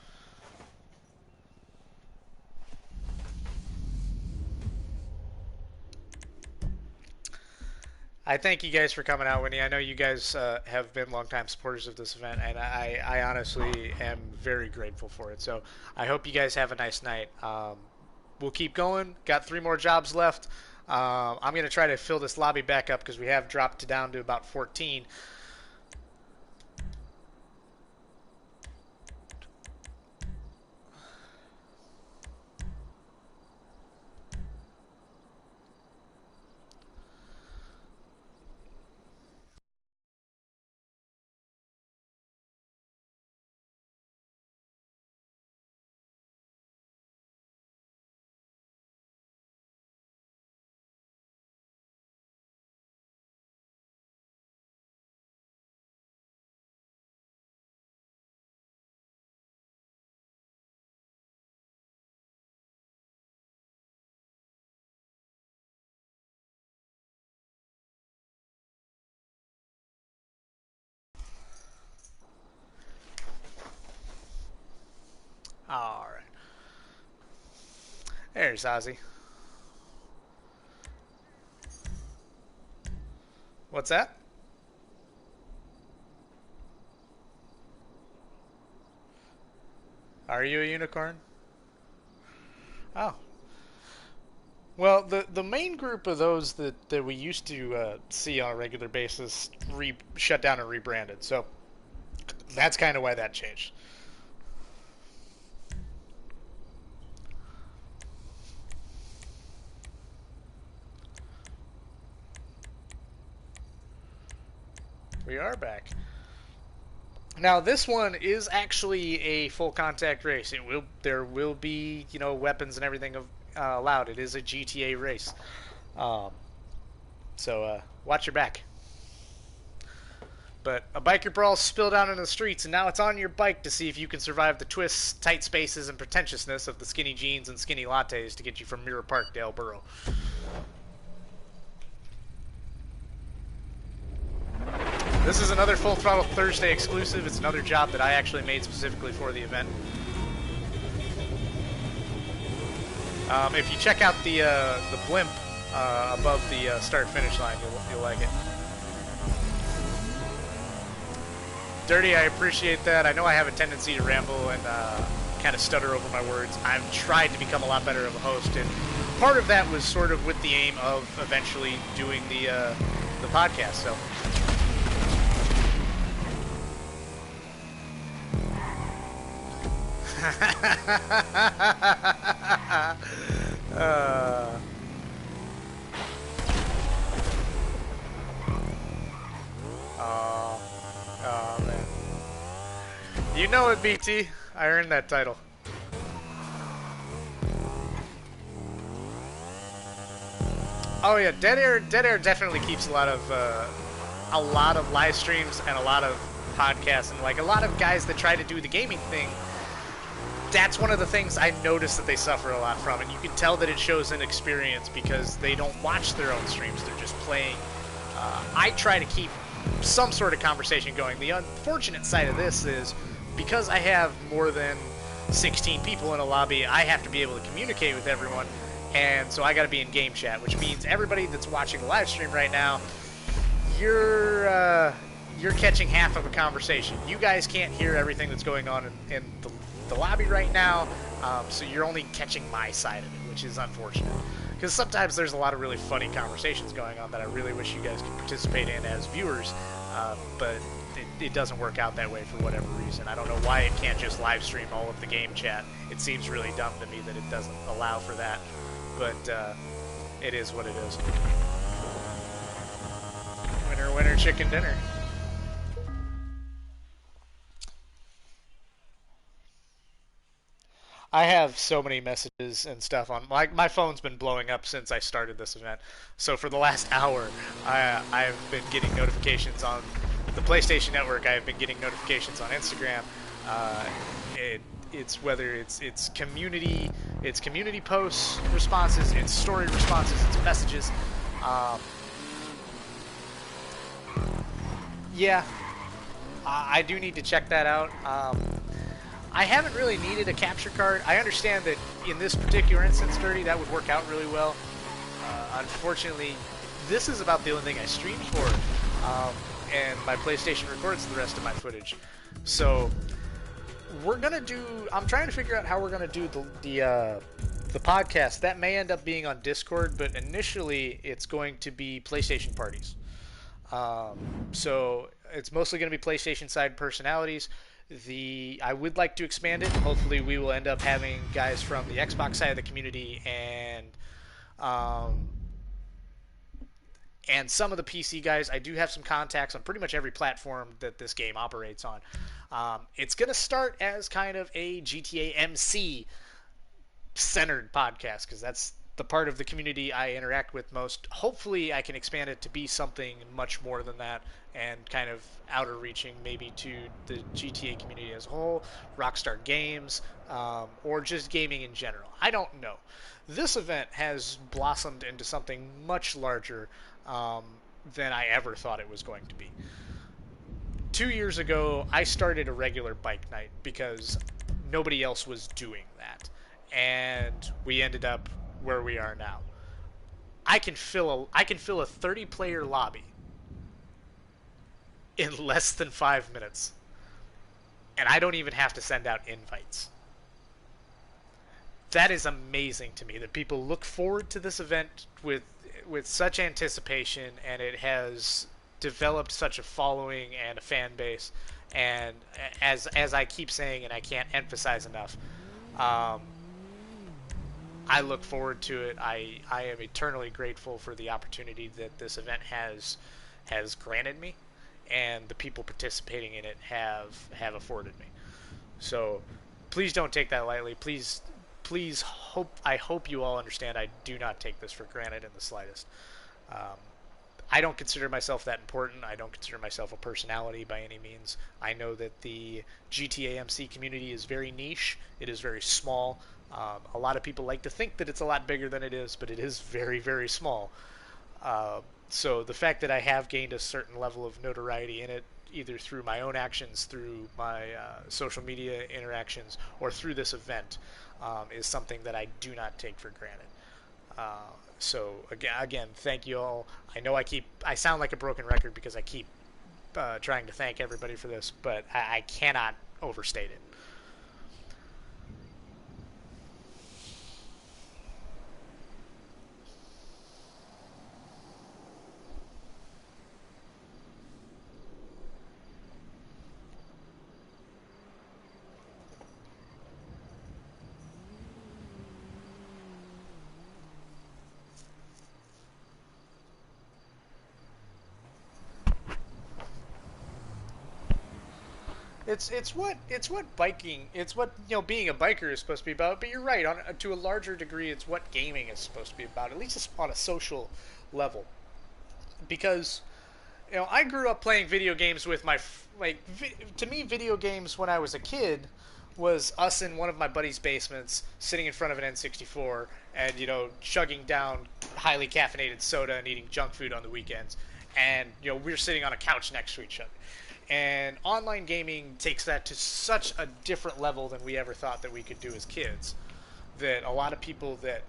I thank you guys for coming out, Winnie. I know you guys have been longtime supporters of this event, and I honestly am very grateful for it. So I hope you guys have a nice night. We'll keep going. Got 3 more jobs left. I'm going to try to fill this lobby back up because we have dropped down to about 14. All right. There's Ozzy. What's that? Are you a unicorn? Oh. Well, the main group of those that we used to see on a regular basis shut down and rebranded. So that's kind of why that changed. We are back. Now this one is actually a full contact race. There will be weapons and everything allowed. It is a GTA race, um, so watch your back. But a biker brawl spilled out into the streets, and now it's on your bike to see if you can survive the twists, tight spaces, and pretentiousness of the skinny jeans and skinny lattes to get you from Mirror Park to El Burro. This is another Full Throttle Thursday exclusive. It's another job that I actually made specifically for the event. If you check out the blimp above the start-finish line, you'll like it. Dirty, I appreciate that. I know I have a tendency to ramble and kind of stutter over my words. I've tried to become a lot better of a host, and part of that was sort of with the aim of eventually doing the podcast. So. Oh man. You know it, BT. I earned that title. Oh yeah, Dead Air definitely keeps a lot of live streams and a lot of podcasts, and like a lot of guys that try to do the gaming thing. That's one of the things I notice that they suffer a lot from, and you can tell that it shows in experience because they don't watch their own streams; they're just playing. I try to keep some sort of conversation going. The unfortunate side of this is because I have more than 16 people in a lobby, I have to be able to communicate with everyone, and so I got to be in game chat, which means everybody that's watching the live stream right now, you're catching half of a conversation. You guys can't hear everything that's going on in the lobby right now, so you're only catching my side of it, which is unfortunate. Because sometimes there's a lot of really funny conversations going on that I really wish you guys could participate in as viewers, but it doesn't work out that way for whatever reason. I don't know why it can't just live stream all of the game chat. It seems really dumb to me that it doesn't allow for that, but it is what it is. Winner, winner, chicken dinner. I have so many messages and stuff on my phone's been blowing up since I started this event. So for the last hour, I've been getting notifications on the PlayStation Network. I've been getting notifications on Instagram. It's whether it's community posts, responses, it's story responses, it's messages. Yeah, I do need to check that out. I haven't really needed a capture card. I understand that in this particular instance, Dirty, that would work out really well. Unfortunately, this is about the only thing I stream for, and my PlayStation records the rest of my footage. So we're gonna do. I'm trying to figure out how we're gonna do the podcast. That may end up being on Discord, but initially it's going to be PlayStation parties. So it's mostly going to be PlayStation side personalities. I would like to expand it. Hopefully, we will end up having guys from the Xbox side of the community and some of the PC guys. I do have some contacts on pretty much every platform that this game operates on. It's going to start as kind of a GTA MC centered podcast because that's the part of the community I interact with most. Hopefully, I can expand it to be something much more than that and kind of outer reaching maybe to the GTA community as a whole, Rockstar Games, or just gaming in general. I don't know. This event has blossomed into something much larger than I ever thought it was going to be. 2 years ago, I started a regular bike night because nobody else was doing that. And we ended up where we are now. I can fill a 30-player lobby in less than 5 minutes. And I don't even have to send out invites. That is amazing to me that people look forward to this event with such anticipation, and it has developed such a following and a fan base. And as I keep saying, and I can't emphasize enough, I look forward to it. I am eternally grateful for the opportunity that this event has granted me, and the people participating in it have afforded me. So please don't take that lightly. I hope you all understand I do not take this for granted in the slightest. Um, I don't consider myself that important. I don't consider myself a personality by any means. I know that the GTA MC community is very niche. It is very small. A lot of people like to think that it's a lot bigger than it is, but it is very, very small. Uh, so the fact that I have gained a certain level of notoriety in it, either through my own actions, through my social media interactions, or through this event, is something that I do not take for granted. So again, thank you all. I know I sound like a broken record because I keep trying to thank everybody for this, but I cannot overstate it. It's what being a biker is supposed to be about. But you're right, to a larger degree, it's what gaming is supposed to be about, at least on a social level. Because I grew up playing video games with to me, video games when I was a kid was us in one of my buddy's basements, sitting in front of an N64, and chugging down highly caffeinated soda and eating junk food on the weekends, and we were sitting on a couch next to each other. And online gaming takes that to such a different level than we ever thought that we could do as kids. That a lot of people that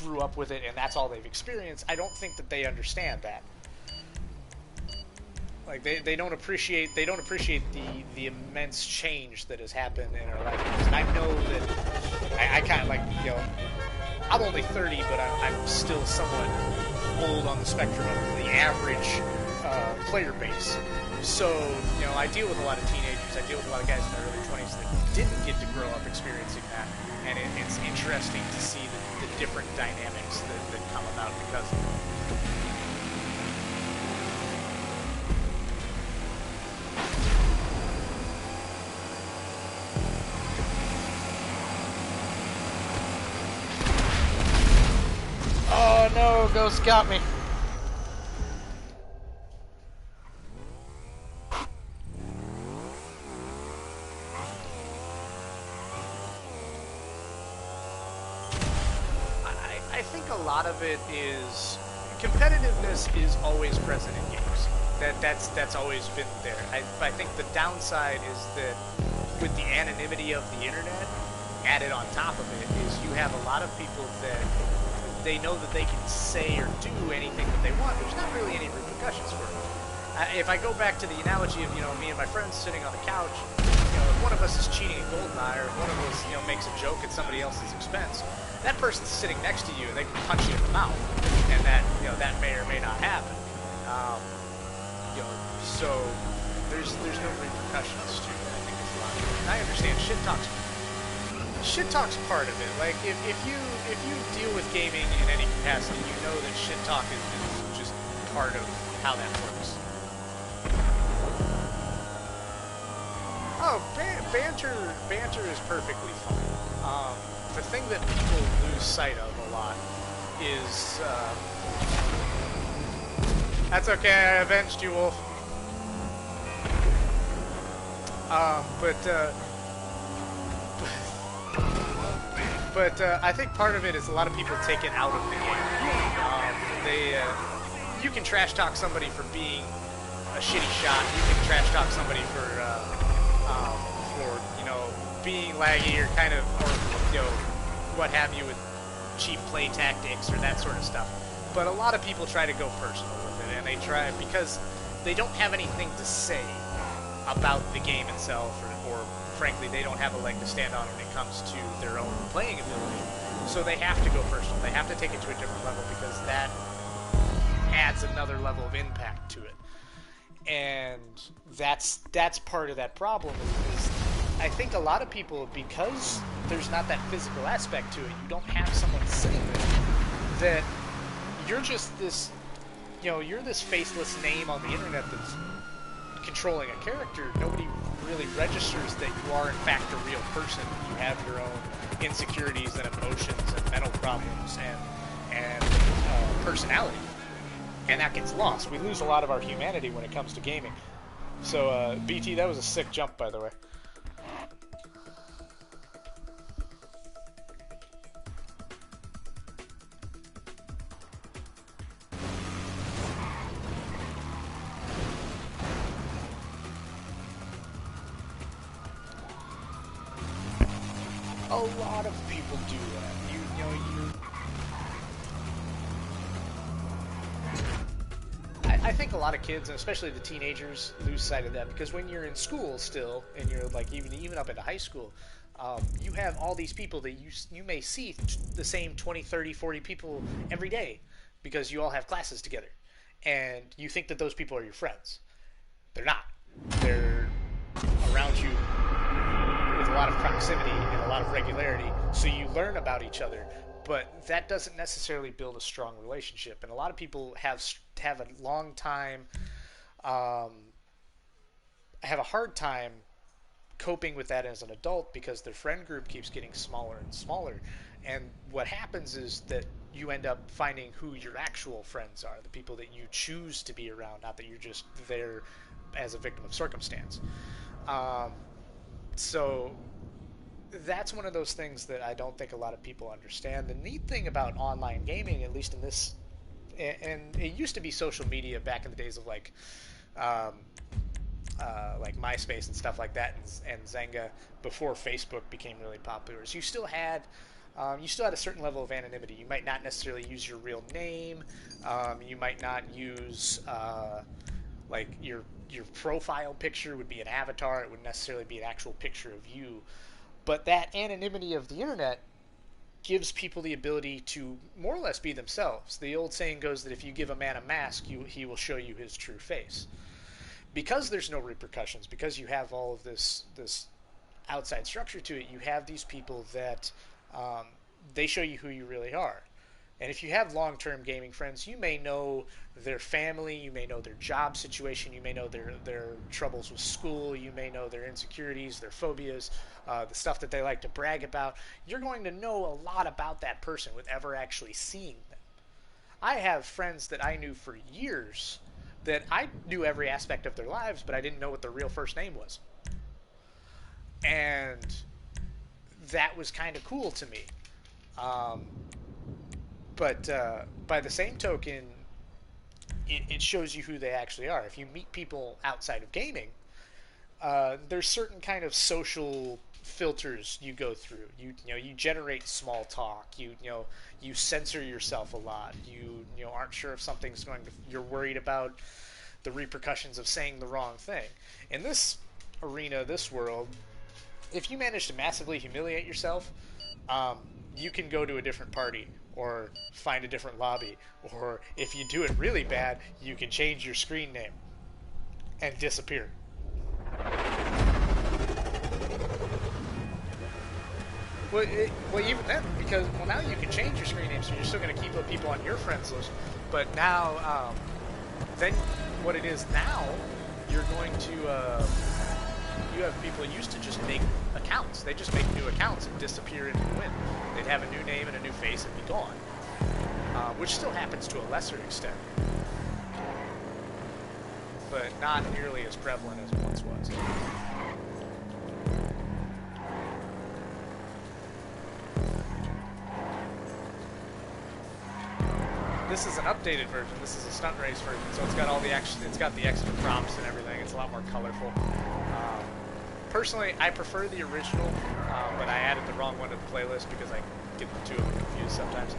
grew up with it and that's all they've experienced, I don't think that they understand that. Like they don't appreciate the immense change that has happened in our lifetimes. And I know that I kind of I'm only 30, but I'm still somewhat old on the spectrum of the average player base. So I deal with a lot of teenagers. I deal with a lot of guys in their early 20s that didn't get to grow up experiencing that, and it's interesting to see the different dynamics that come about because of it. Oh no, Ghost got me. I think a lot of it is competitiveness is always present in games. That's always been there. I think the downside is that with the anonymity of the internet added on top of it is you have a lot of people that they know that they can say or do anything that they want. There's not really any repercussions for it. If I go back to the analogy of me and my friends sitting on the couch, if one of us is cheating at Goldeneye or if one of us makes a joke at somebody else's expense, that person's sitting next to you and they can punch you in the mouth, and that that may or may not happen. So there's no repercussions to it. I think it's a lot. And I understand shit talk's part of it. Like if you deal with gaming in any capacity, you know that shit talk is just part of how that works. Oh, banter is perfectly fine. The thing that people lose sight of a lot is that's okay. I avenged you, Wolf. But I think part of it is a lot of people take it out of the game. You can trash talk somebody for being a shitty shot. You can trash talk somebody for being laggy or kind of what have you with cheap play tactics or that sort of stuff. But a lot of people try to go personal with it, and they try because they don't have anything to say about the game itself, or frankly, they don't have a leg to stand on when it comes to their own playing ability. So they have to go personal. They have to take it to a different level because that adds another level of impact to it. And that's part of that problem is I think a lot of people, because there's not that physical aspect to it, you don't have someone sitting there, that you're just this, you're this faceless name on the internet that's controlling a character, nobody really registers that you are in fact a real person. You have your own insecurities and emotions and mental problems and personality, and that gets lost. We lose a lot of our humanity when it comes to gaming. So BT, that was a sick jump, by the way. A lot of people do that. You know, I think a lot of kids, and especially the teenagers, lose sight of that because when you're in school still, and you're like even up into high school, you have all these people that you may see the same 20, 30, 40 people every day because you all have classes together, and you think that those people are your friends. They're not. They're around you with a lot of proximity and a lot of regularity, so you learn about each other, but that doesn't necessarily build a strong relationship. And a lot of people have a long time, have a hard time coping with that as an adult because their friend group keeps getting smaller and smaller. And what happens is that you end up finding who your actual friends are, the people that you choose to be around, not that you're just there as a victim of circumstance. Um, so that's one of those things that I don't think a lot of people understand. The neat thing about online gaming, at least in this, and it used to be social media back in the days of um, like MySpace and stuff like that, and Zynga before Facebook became really popular. Is you still had a certain level of anonymity. You might not necessarily use your real name. You might not use like your profile picture would be an avatar. It wouldn't necessarily be an actual picture of you. But that anonymity of the internet gives people the ability to more or less be themselves. The old saying goes that if you give a man a mask, he will show you his true face. Because there's no repercussions, because you have all of this outside structure to it, you have these people that they show you who you really are. And if you have long-term gaming friends, you may know their family, you may know their job situation, you may know their troubles with school, you may know their insecurities, their phobias, the stuff that they like to brag about. You're going to know a lot about that person with ever actually seeing them. I have friends that I knew for years that I knew every aspect of their lives, but I didn't know what their real first name was. And that was kind of cool to me. Um, but by the same token, it shows you who they actually are. If you meet people outside of gaming, there's certain kind of social filters you go through. You generate small talk. You censor yourself a lot. You aren't sure if something's going to. You're worried about the repercussions of saying the wrong thing. In this arena, this world, if you manage to massively humiliate yourself, you can go to a different party or find a different lobby, or if you do it really bad, you can change your screen name and disappear. Well, even then, because now you can change your screen name, so you're still going to keep the people on your friends list. But now, then what it is now, you're going to you have people used to just make accounts. They just make new accounts and disappear into the wind. They'd have a new name and a new face and be gone, which still happens to a lesser extent, but not nearly as prevalent as it once was. This is an updated version. This is a stunt race version, so it's got all the it's got the extra prompts and everything. It's a lot more colorful. Personally, I prefer the original, but I added the wrong one to the playlist because I get the two of them confused sometimes.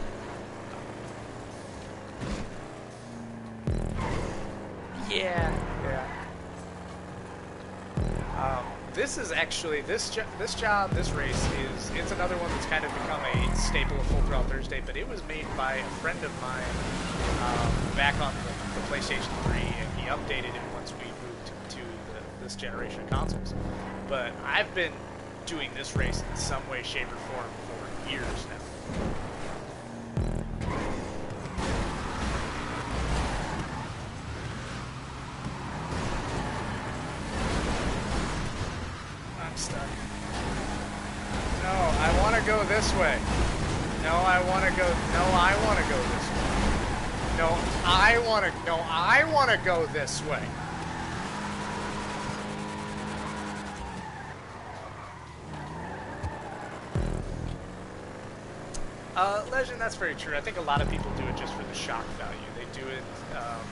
Yeah. This is actually this race it's another one that's kind of become a staple of Full Throttle Thursday, but it was made by a friend of mine back on the PlayStation 3, and he updated it once we moved to this generation of consoles. But I've been doing this race in some way, shape, or form for years now. this way. No, I want to go. No, I want to go this way. No, I want to. No, I want to go this way. Legend, that's very true. I think a lot of people do it just for the shock value. They do it,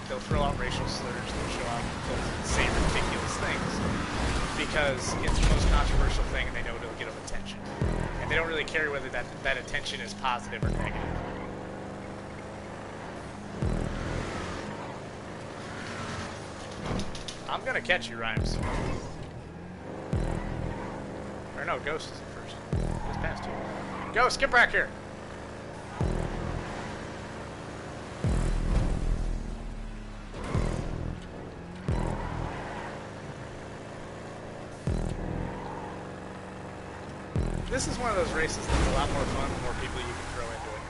they'll throw out racial slurs, they'll say ridiculous things because it's the most controversial thing and they know it'll get them attention. And they don't really care whether that attention is positive or negative. I'm gonna catch you, Rhymes. Or no, Ghost is in first. Just past you. Ghost, get back here! This is one of those races that's a lot more fun the more people you can throw into it.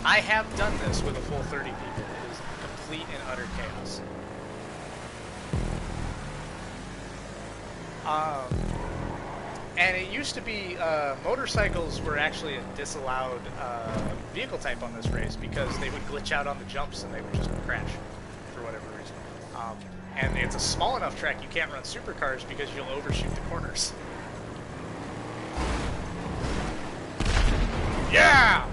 I have done this with a full 30 people. It is complete and utter chaos. And it used to be motorcycles were actually a disallowed vehicle type on this race because they would glitch out on the jumps and they would just crash for whatever reason. And it's a small enough track you can't run supercars because you'll overshoot the corners. Yeah!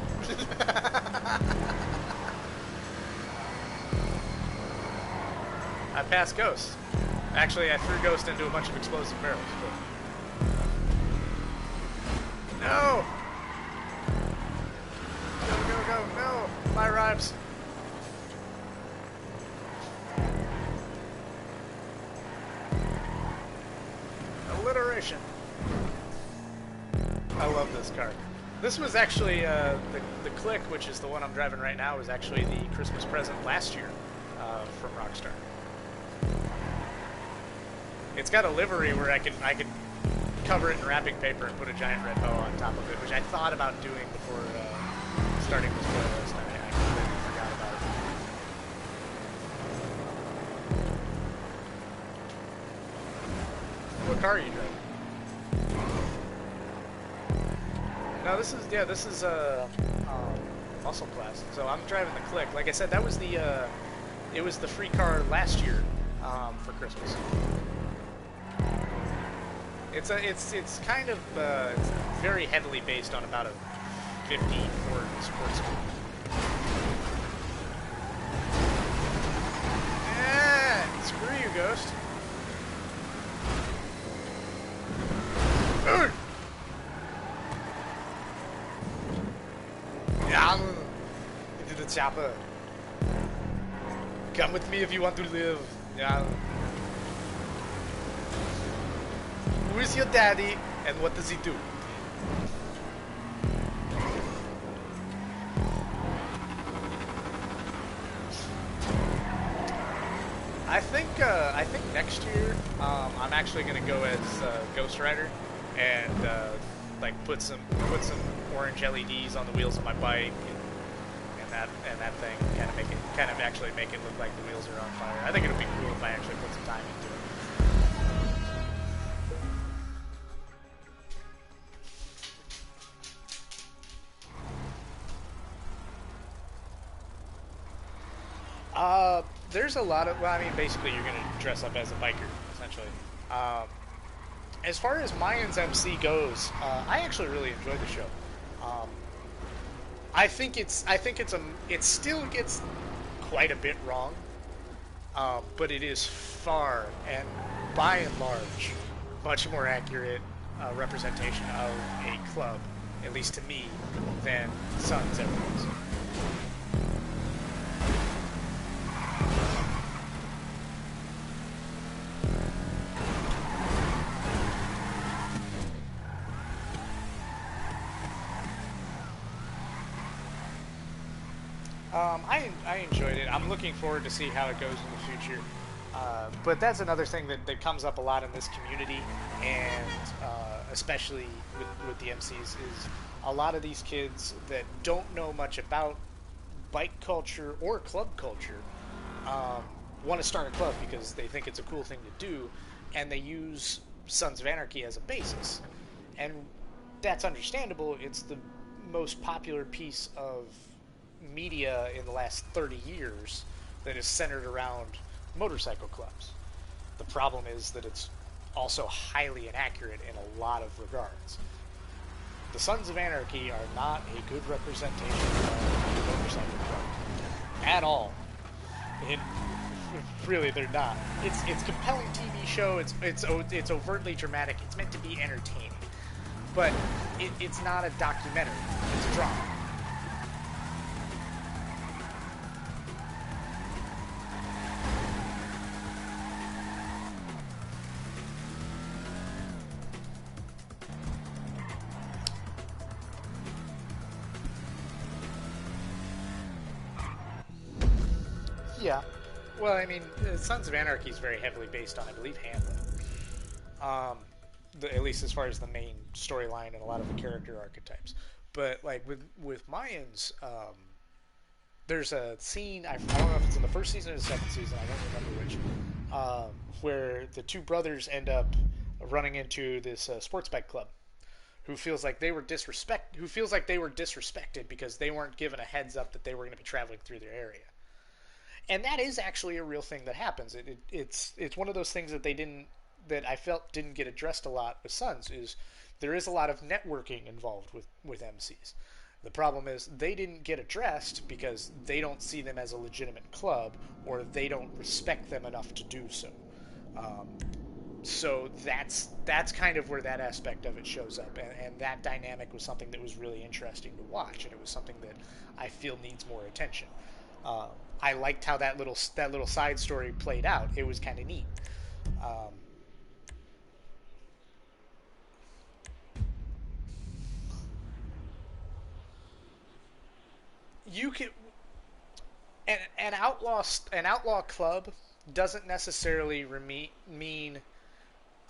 I passed Ghost. Actually, I threw Ghost into a bunch of explosive barrels. But... No! Go, go, go, no! My rhymes. Alliteration. I love this car. This was actually, the Click, which is the one I'm driving right now, was actually the Christmas present last year from Rockstar. It's got a livery where I can cover it in wrapping paper and put a giant red bow on top of it, which I thought about doing before starting this playlist. I completely forgot about it. What car are you driving? No, this is muscle class. So I'm driving the Click. Like I said, that was the it was the free car last year for Christmas. It's kind of it's very heavily based on about a 50 Ford sports car. Yeah, screw you, Ghost. Yeah, into the chopper. Come with me if you want to live. Yeah. Who is your daddy and what does he do? I think next year I'm actually gonna go as Ghost Rider and like put some orange LEDs on the wheels of my bike and that thing, kind of actually make it look like the wheels are on fire. I think it'll be cool if I actually put some time into it. There's a lot of, well, I mean, basically you're going to dress up as a biker, essentially. As far as Mayans MC goes, I actually really enjoyed the show. I think it still gets quite a bit wrong, but it is far and by and large much more accurate representation of a club, at least to me, than Suns ever was. I enjoyed it. I'm looking forward to see how it goes in the future. But that's another thing that comes up a lot in this community, and especially with the MCs, is a lot of these kids that don't know much about bike culture or club culture want to start a club because they think it's a cool thing to do, and they use Sons of Anarchy as a basis. And that's understandable. It's the most popular piece of media in the last 30 years that is centered around motorcycle clubs. The problem is that it's also highly inaccurate in a lot of regards. The Sons of Anarchy are not a good representation of the motorcycle club at all. Really, they're not. It's a compelling TV show. It's overtly dramatic. It's meant to be entertaining, but it's not a documentary. It's a drama. Yeah. Well, I mean, Sons of Anarchy is very heavily based on, I believe, Hamlet. At least as far as the main storyline and a lot of the character archetypes. But like with Mayans, there's a scene. I don't know if it's in the first season or the second season. I don't remember which. Where the two brothers end up running into this sports bike club, who feels like they were disrespected because they weren't given a heads up that they were going to be traveling through their area. And that is actually a real thing that happens. It's one of those things that I felt didn't get addressed a lot with Sons. Is there is a lot of networking involved with MCs. The problem is they didn't get addressed because they don't see them as a legitimate club, or they don't respect them enough to do so. So that's kind of where that aspect of it shows up, and that dynamic was something that was really interesting to watch, and it was something that I feel needs more attention. I liked how that little side story played out. It was kind of neat. Um, you can an outlaw club doesn't necessarily mean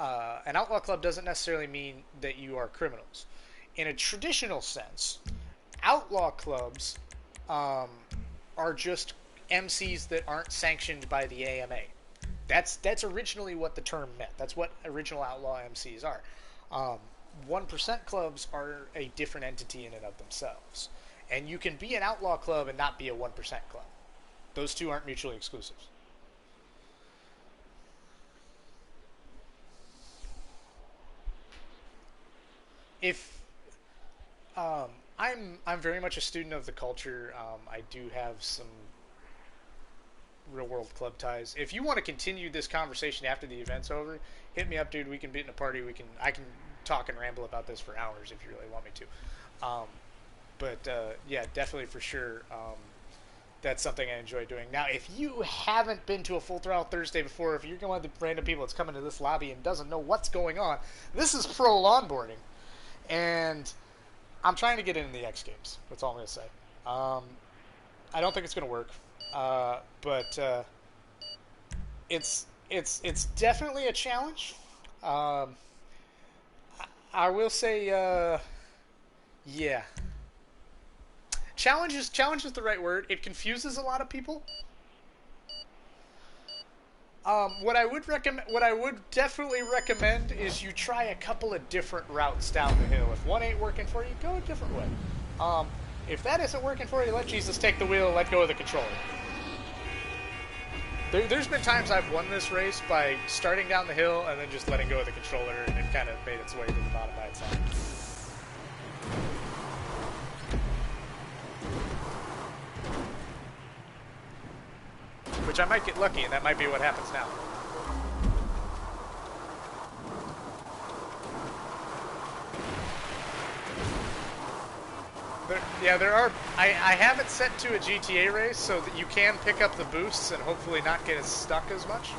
an outlaw club doesn't necessarily mean that you are criminals. In a traditional sense, outlaw clubs are just MCs that aren't sanctioned by the AMA. That's originally what the term meant. That's what original outlaw MCs are. 1% clubs are a different entity in and of themselves. And you can be an outlaw club and not be a 1% club. Those two aren't mutually exclusive. If I'm very much a student of the culture. I do have some real world club ties. If you want to continue this conversation after the event's over, hit me up, dude. We can be in a party. I can talk and ramble about this for hours if you really want me to. Yeah, definitely for sure. That's something I enjoy doing. Now, if you haven't been to a Full Throttle Thursday before, if you're one of the random people that's coming to this lobby and doesn't know what's going on, this is pro onboarding, and I'm trying to get into the X Games. That's all I'm going to say. I don't think it's going to work, but it's definitely a challenge. I will say, yeah. Challenge is the right word. It confuses a lot of people. What I would definitely recommend is you try a couple of different routes down the hill. If one ain't working for you, go a different way. If that isn't working for you, let Jesus take the wheel. Let go of the controller. There's been times I've won this race by starting down the hill and then just letting go of the controller, and it kind of made its way to the bottom by itself. Which I might get lucky, and that might be what happens now. There are. I have it set to a GTA race so that you can pick up the boosts and hopefully not get as stuck as much.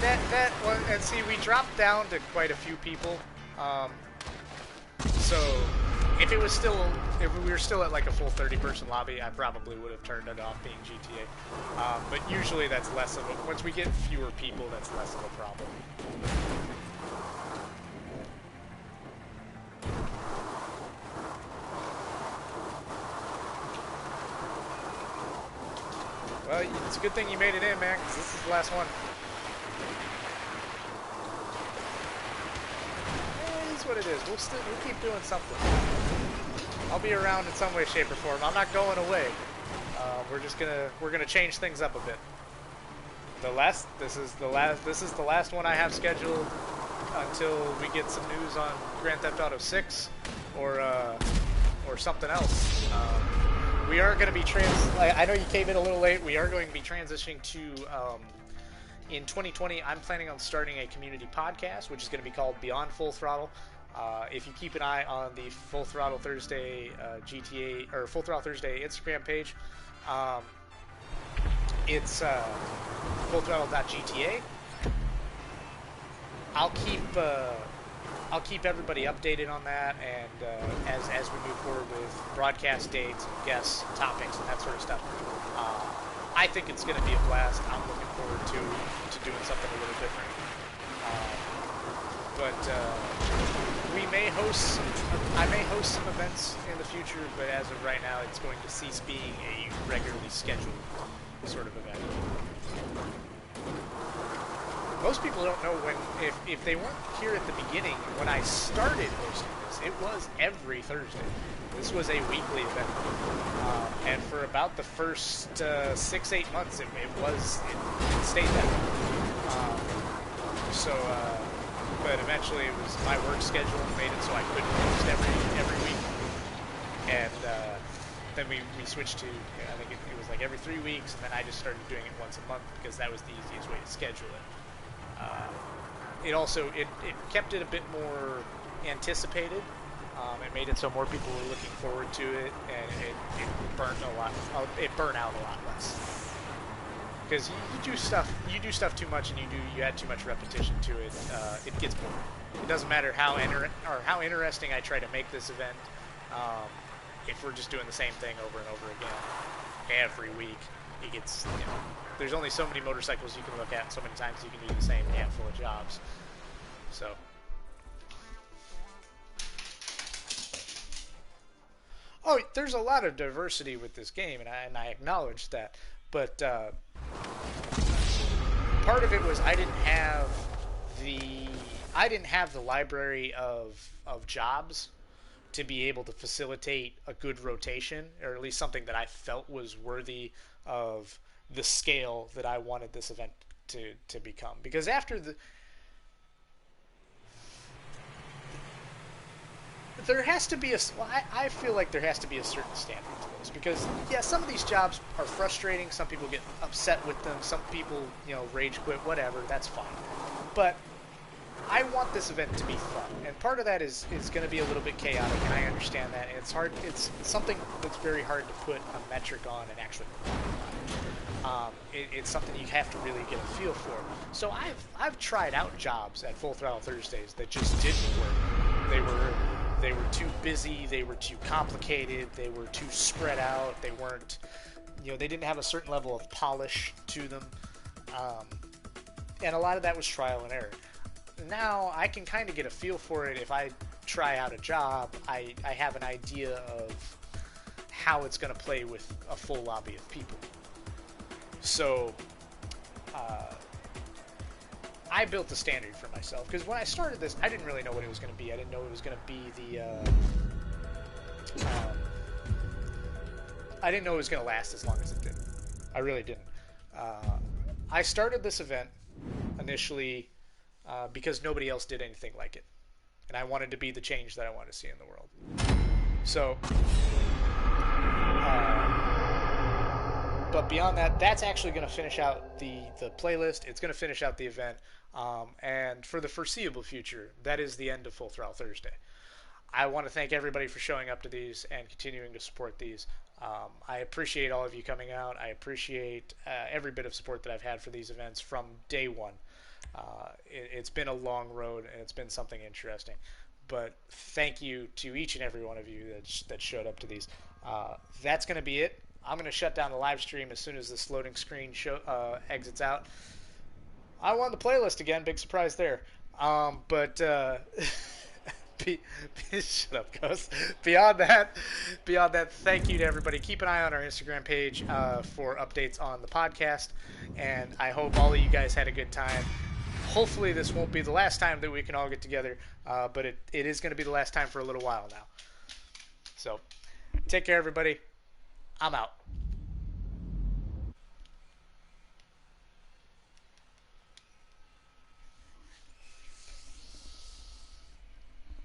That one, and see, we dropped down to quite a few people. So if we were still at like a full 30-person lobby, I probably would have turned it off being GTA. But usually that's less of a, once we get fewer people, that's less of a problem. Well, it's a good thing you made it in, man, because this is the last one. It's what it is. We'll keep doing something. I'll be around in some way, shape, or form. I'm not going away. We're gonna change things up a bit. This is the last one I have scheduled until we get some news on Grand Theft Auto 6 or something else. We are going to be I know you came in a little late. We are going to be transitioning to in 2020. I'm planning on starting a community podcast, which is going to be called Beyond Full Throttle. If you keep an eye on the Full Throttle Thursday GTA or Full Throttle Thursday Instagram page, it's fullthrottle.gta. I'll keep everybody updated on that, and as we move forward with broadcast dates, guests, topics, and that sort of stuff. I think it's going to be a blast. I'm looking forward to doing something a little different. I may host some events in the future, but as of right now, it's going to cease being a regularly scheduled sort of event. Most people don't know if they weren't here at the beginning, when I started hosting this, it was every Thursday. This was a weekly event. And for about the first 6-8 months, it stayed that way. But eventually it was my work schedule made it so I couldn't host every week. And then we switched to, I think it was like every 3 weeks, and then I just started doing it once a month because that was the easiest way to schedule it. It kept it a bit more anticipated. It made it so more people were looking forward to it, and it burnt out a lot less. Because you do stuff too much, and you add too much repetition to it. It gets boring. It doesn't matter how interesting I try to make this event. If we're just doing the same thing over and over again every week, it gets, there's only so many motorcycles you can look at, and so many times you can do the same handful of jobs. So. Oh, there's a lot of diversity with this game, and I acknowledge that. But part of it was I didn't have the library of jobs to be able to facilitate a good rotation, or at least something that I felt was worthy of the scale that I wanted this event to become. Because after there has to be I feel like there has to be a certain standard to this, because some of these jobs are frustrating. Some people get upset with them. Some people rage quit. Whatever, that's fine. But I want this event to be fun, and part of that is going to be a little bit chaotic, and I understand that. And it's hard. It's something that's very hard to put a metric on and actually quantify. It's something you have to really get a feel for. So I've tried out jobs at Full Throttle Thursdays that just didn't work. They were too busy, they were too complicated, they were too spread out, they weren't, they didn't have a certain level of polish to them. And a lot of that was trial and error. Now, I can kind of get a feel for it. If I try out a job, I have an idea of how it's going to play with a full lobby of people. So, I built the standard for myself, because when I started this, I didn't really know what it was going to be. I didn't know it was going to be I didn't know it was going to last as long as it did. I really didn't. I started this event initially because nobody else did anything like it, and I wanted to be the change that I wanted to see in the world. So, but beyond that, that's actually going to finish out the playlist. It's going to finish out the event. And for the foreseeable future, that is the end of Full Throttle Thursday. I want to thank everybody for showing up to these and continuing to support these. I appreciate all of you coming out. I appreciate every bit of support that I've had for these events from day one. It's been a long road, and it's been something interesting. But thank you to each and every one of you that showed up to these. That's going to be it. I'm going to shut down the live stream as soon as this loading screen exits out. I won the playlist again. Big surprise there. But Shut up, Ghost. Beyond that, thank you to everybody. Keep an eye on our Instagram page for updates on the podcast, and I hope all of you guys had a good time. Hopefully, this won't be the last time that we can all get together, but it is going to be the last time for a little while now. So, take care, everybody. I'm out.